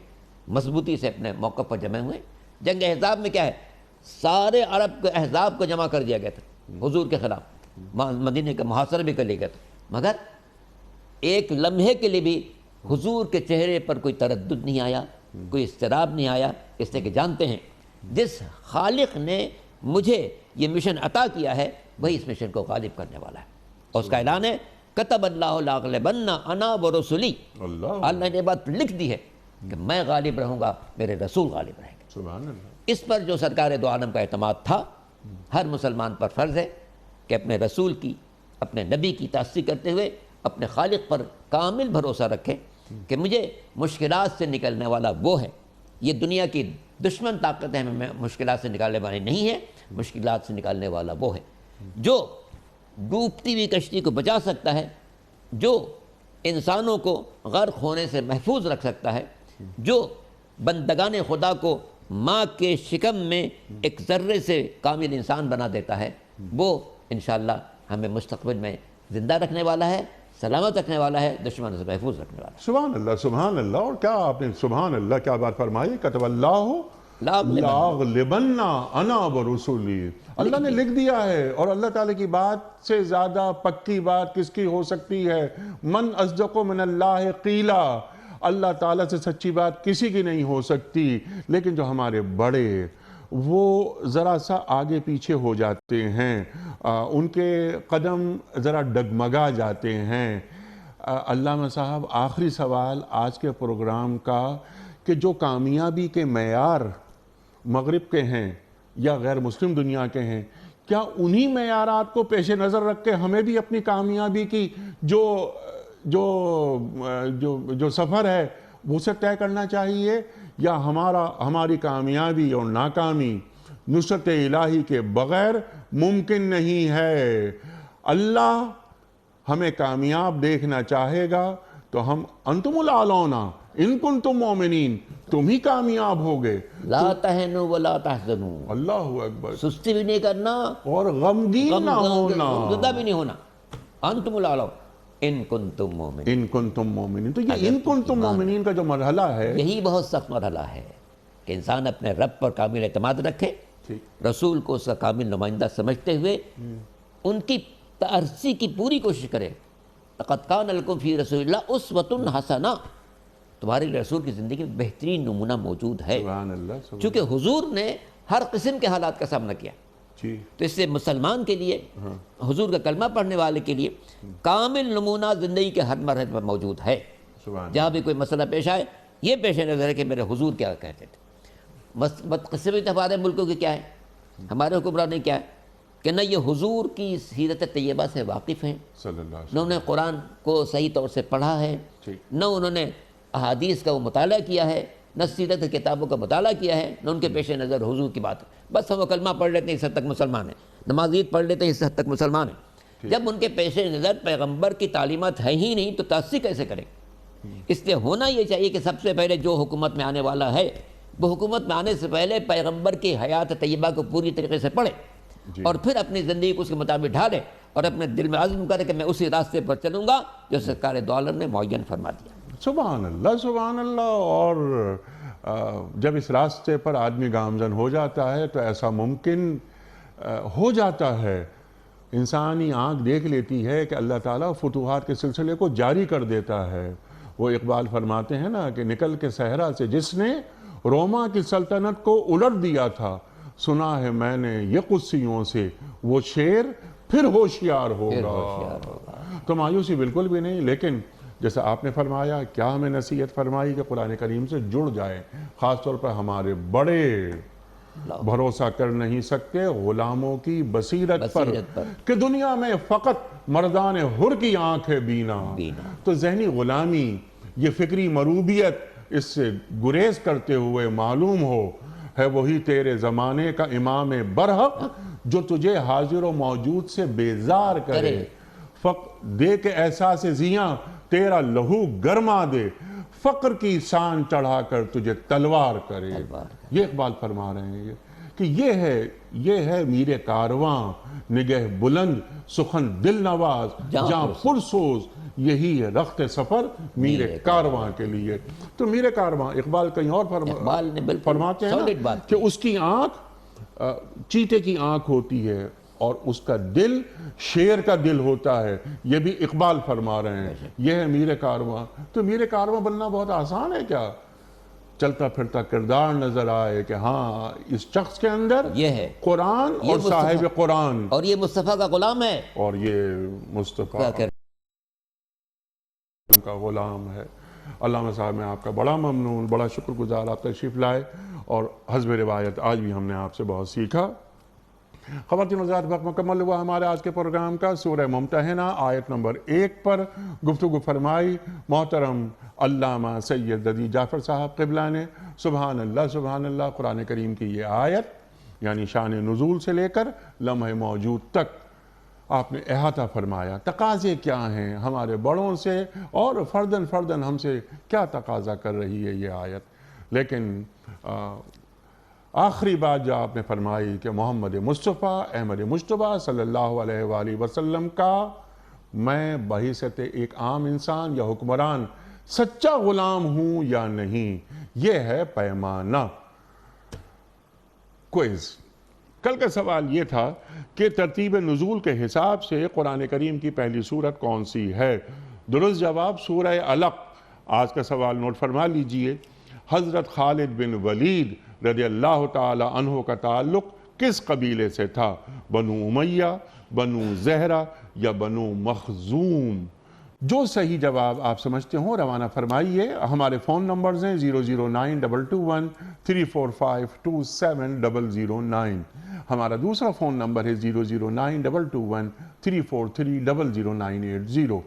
مضبوطی سے اپنے موقف پر جمع ہوئے. جنگ احزاب میں کیا ہے، سارے عرب کے احزاب کو جمع کر دیا گیا تھا حضور کے خلاف، مدینے کا محاصرہ بھی کر لیا گیا تھا. مگر ایک لمحے کے لیے بھی حضور کے چہرے پر کوئی تردد نہیں آیا، کوئی اضطراب نہیں آیا، اس لیے کہ جانتے ہیں جس خالق نے مجھے یہ مشن عطا کیا ہے وہی اس مشن کو غالب کرنے والا ہے. اور اس کا اعلان ہے کتب اللہ لاغلبن انا ورسلی. اللہ نے بات لکھ دی ہے کہ میں غالب رہوں گا، میرے رسول غالب رہیں گے. سبحان اللہ. اس پر جو سرکار دو عالم کا اعتماد تھا، ہر مسلمان پر فرض ہے کہ اپنے رسول کی، اپنے نبی کی تصدیق کرتے ہوئے اپنے خالق پر کامل بھروسہ رکھے کہ مجھے مشکلات سے نکلنے والا وہ ہے. یہ دنیا کی دشمن طاقتیں ہمیں مشکلات سے نکالنے والی نہیں ہے، مشکلات سے نکالنے والا وہ ہے جو ڈوبتی ہوئی کشتی کو بچا سکتا ہے، جو انسانوں کو غرق ہونے سے محفوظ رکھ سکتا ہے، جو بندگان خدا کو ماں کے شکم میں ایک ذرے سے کامل انسان بنا دیتا ہے، وہ انشاءاللہ ہمیں مستقبل میں زندہ رکھنے والا ہے، سلامت رکھنے والا ہے، دشمنوں سے محفوظ رکھنے والا ہے۔ سبحان اللہ، سبحان اللہ۔ اور کیا آپ نے سبحان اللہ کیا بات فرمائی، کتب اللہ لاغلبن انا ورسولی، اللہ نے لکھ دیا ہے۔ اور اللہ تعالیٰ کی بات سے زیادہ پکی بات کس کی ہو سکتی ہے؟ من اصدق من اللہ قیلا، اللہ تعالیٰ سے سچی بات کسی کی نہیں ہو سکتی۔ لیکن جو ہمارے بڑے وہ ذرا سا آگے پیچھے ہو جاتے ہیں، ان کے قدم ذرا ڈگمگا جاتے ہیں۔ علامہ صاحب، آخری سوال آج کے پروگرام کا کہ جو کامیابی کے معیار مغرب کے ہیں یا غیر مسلم دنیا کے ہیں، کیا انہی معیارات کو پیش نظر رکھ کے ہمیں بھی اپنی کامیابی کی جو سفر ہے وہ سے طے کرنا چاہیے، یا ہماری کامیابی اور ناکامی نصرت الہی کے بغیر ممکن نہیں ہے؟ اللہ ہمیں کامیاب دیکھنا چاہے گا تو ہم انتم الاعلون ان کنتم مومنین، تم ہی کامیاب ہوگے۔ لا تہنوا ولا تحزنوا، اللہ اکبر، سستی بھی نہیں کرنا اور غمگین نہ ہونا، زدہ بھی نہیں ہونا۔ انتم الاعلون ان کنتم مومنین، ان کنتم مومنین۔ تو یہ ان کنتم مومنین کا جو مرحلہ ہے، یہی بہت سخت مرحلہ ہے کہ انسان اپنے رب پر کامل اعتماد رکھے، رسول کو اس کا کامل نمائندہ سمجھتے ہوئے ان کی ترسی کی پوری کوشش کرے۔ لقد کان لکم فی رسول اللہ اسوۃ حسنہ، تمہارے رسول کی زندگی میں بہترین نمونہ موجود ہے، سبحان اللہ، سبحان چونکہ حضور نے ہر قسم کے حالات کا سامنا کیا۔ جی، تو اس سے مسلمان کے لیے، حضور کا کلمہ پڑھنے والے کے لیے کامل نمونہ زندگی کے ہر مرحلے پر موجود ہے۔ سبحان جہاں بھی کوئی مسئلہ پیش آئے، یہ پیش نظر ہے کہ میرے حضور کیا کہتے تھے۔ بدقسمتی ہمارے ملکوں کی کیا ہے، ہمارے حکمرانی کیا ہے کہ نہ یہ حضور کی سیرت طیبہ سے واقف ہیں، صلی اللہ علیہ نہ انہوں نے قرآن کو صحیح طور سے پڑھا ہے، نہ انہوں نے احادیث کا وہ مطالعہ کیا ہے، نہ سیرت کی کتابوں کا مطالعہ کیا ہے، نہ ان کے پیش نظر حضور کی بات ہے۔ بس ہم وہ کلمہ پڑھ لیتے ہیں، اس حد تک مسلمان ہیں، نماز عید پڑھ لیتے ہیں، اس حد تک مسلمان ہیں۔ جب ان کے پیش نظر پیغمبر کی تعلیمات ہے ہی نہیں تو تأسی کیسے کریں؟ اس لیے ہونا یہ چاہیے کہ سب سے پہلے جو حکومت میں آنے والا ہے وہ حکومت میں آنے سے پہلے پیغمبر کی حیات طیبہ کو پوری طریقے سے پڑھے، اور پھر اپنی زندگی کو اس کے مطابق ڈھالے، اور اپنے دل میں عزم کرے کہ میں اسی راستے پر چلوں گا جو سرکار دو عالم نے معین فرما دیا۔ سبحان اللہ، سبحان اللہ۔ اور جب اس راستے پر آدمی گامزن ہو جاتا ہے تو ایسا ممکن ہو جاتا ہے، انسانی آنکھ دیکھ لیتی ہے کہ اللہ تعالیٰ فتوحات کے سلسلے کو جاری کر دیتا ہے۔ وہ اقبال فرماتے ہیں نا کہ نکل کے صحرا سے جس نے روما کی سلطنت کو الٹ دیا تھا، سنا ہے میں نے یہ قدسیوں سے وہ شیر پھر ہوشیار ہوگا۔ تو مایوسی بالکل بھی نہیں، لیکن جیسا آپ نے فرمایا، کیا ہمیں نصیحت فرمائی کہ قرآن کریم سے جڑ جائیں، خاص طور پر ہمارے بڑے بھروسہ کر نہیں سکتے غلاموں کی بصیرت پر کہ دنیا میں فقط مردان حر کی آنکھ ہے بینا۔ تو ذہنی غلامی، یہ فکری مروبیت، اس سے گریز کرتے ہوئے معلوم ہو ہے وہی تیرے زمانے کا امام برحق جو تجھے حاضر و موجود سے بیزار کرے، دے کے احساس زیاں تیرا لہو گرما دے، فقر کی سان چڑھا کر تجھے تلوار کرے۔ یہ اقبال فرما رہے ہیں کہ یہ ہے میر کارواں نگہ بلند سخن دل نواز جہاں پرسوز، یہی ہے رخت سفر میر کارواں کے لیے۔ تو میر کارواں اقبال کہیں اور فرماتے ہیں نا کہ اس کی آنکھ چیتے کی آنکھ ہوتی ہے اور اس کا دل شیر کا دل ہوتا ہے، یہ بھی اقبال فرما رہے ہیں۔ یہ ہے میر کارواں۔ تو میر کارواں بننا بہت آسان ہے کیا؟ چلتا پھرتا کردار نظر آئے کہ ہاں اس شخص کے اندر یہ ہے قرآن اور صاحب قرآن، اور یہ مصطفیٰ کا غلام ہے، اور یہ مصطفیٰ کا غلام ہے۔ علامہ صاحب میں آپ کا بڑا ممنون، بڑا شکر گزار، آپ تشریف لائے، اور حسب روایت آج بھی ہم نے آپ سے بہت سیکھا۔ خواتین و حضرات، وقت مکمل ہوا ہمارے آج کے پروگرام کا۔ سورہ ممتحنہ آیت نمبر 1 پر گفتگو فرمائی محترم علامہ سید علی جعفر صاحب قبلہ نے۔ سبحان اللہ سبحان اللہ، قرآن کریم کی یہ آیت یعنی شان نزول سے لے کر لمحہ موجود تک آپ نے احاطہ فرمایا۔ تقاضے کیا ہیں ہمارے بڑوں سے اور فردن فردن ہم سے کیا تقاضا کر رہی ہے یہ آیت۔ لیکن آخری بات جو آپ نے فرمائی کہ محمد مصطفیٰ احمد مجتبیٰ صلی اللہ علیہ وآلہ وسلم کا میں بحیثیت ایک عام انسان یا حکمران سچا غلام ہوں یا نہیں، یہ ہے پیمانہ۔ کوئز کل کا سوال یہ تھا کہ ترتیب نزول کے حساب سے قرآن کریم کی پہلی سورت کون سی ہے؟ درست جواب سورہ علق۔ آج کا سوال نوٹ فرما لیجئے۔ حضرت خالد بن ولید رضی اللہ تعالی عنہ کا تعلق کس قبیلے سے تھا؟ بنو امیہ، بنو زہرہ یا بنو مخزوم؟ جو صحیح جواب آپ سمجھتے ہوں روانہ فرمائیے۔ ہمارے فون نمبرز ہیں 00922134527 009۔ ہمارا دوسرا فون نمبر ہے 009221343000980۔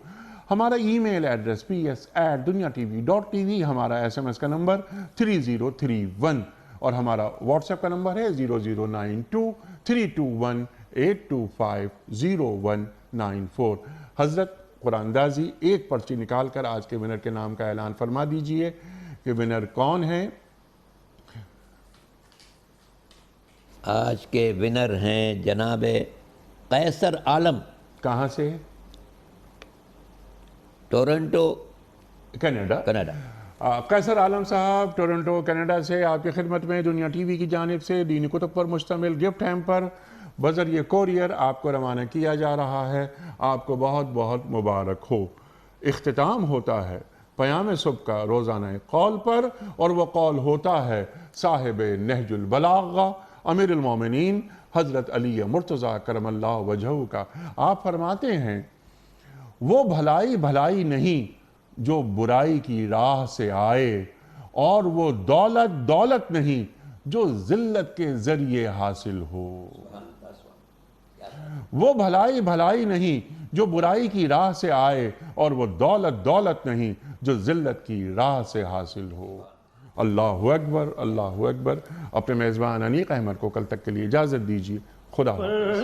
ہمارا ای میل ایڈریس ps@dunyatv.tv، ہمارا SMS کا نمبر 3031 اور ہمارا واٹس ایپ کا نمبر ہے 009232182509194۔ حضرت قرآن اندازی ایک پرچی نکال کر آج کے ونر کے نام کا اعلان فرما دیجئے کہ ونر کون ہے؟ آج کے ونر ہیں جناب قیصر عالم۔ کہاں سے؟ Toronto, Canada. قیصر عالم صاحب ٹورنٹو کینیڈا سے آپ کی خدمت میں دنیا ٹی وی کی جانب سے دینی کتب پر مشتمل گفٹ ہیمپر بذریعہ کوریئر آپ کو روانہ کیا جا رہا ہے۔ آپ کو بہت بہت مبارک ہو۔ اختتام ہوتا ہے پیام صبح کا روزانہ قول پر، اور وہ قول ہوتا ہے صاحب نہج البلاغہ امیر المومنین حضرت علی مرتضیٰ کرم اللہ وجہہ کا۔ آپ فرماتے ہیں وہ بھلائی بھلائی نہیں جو برائی کی راہ سے آئے، اور وہ دولت دولت نہیں جو ذلت کے ذریعے حاصل ہو۔ وہ بھلائی بھلائی نہیں جو برائی کی راہ سے آئے، اور وہ دولت دولت نہیں جو ذلت کی راہ سے حاصل ہو۔ اللہ اکبر اللہ اکبر۔ اپنے میزبان انیق احمد کو کل تک کے لیے اجازت دیجیے۔ خدا حافظ۔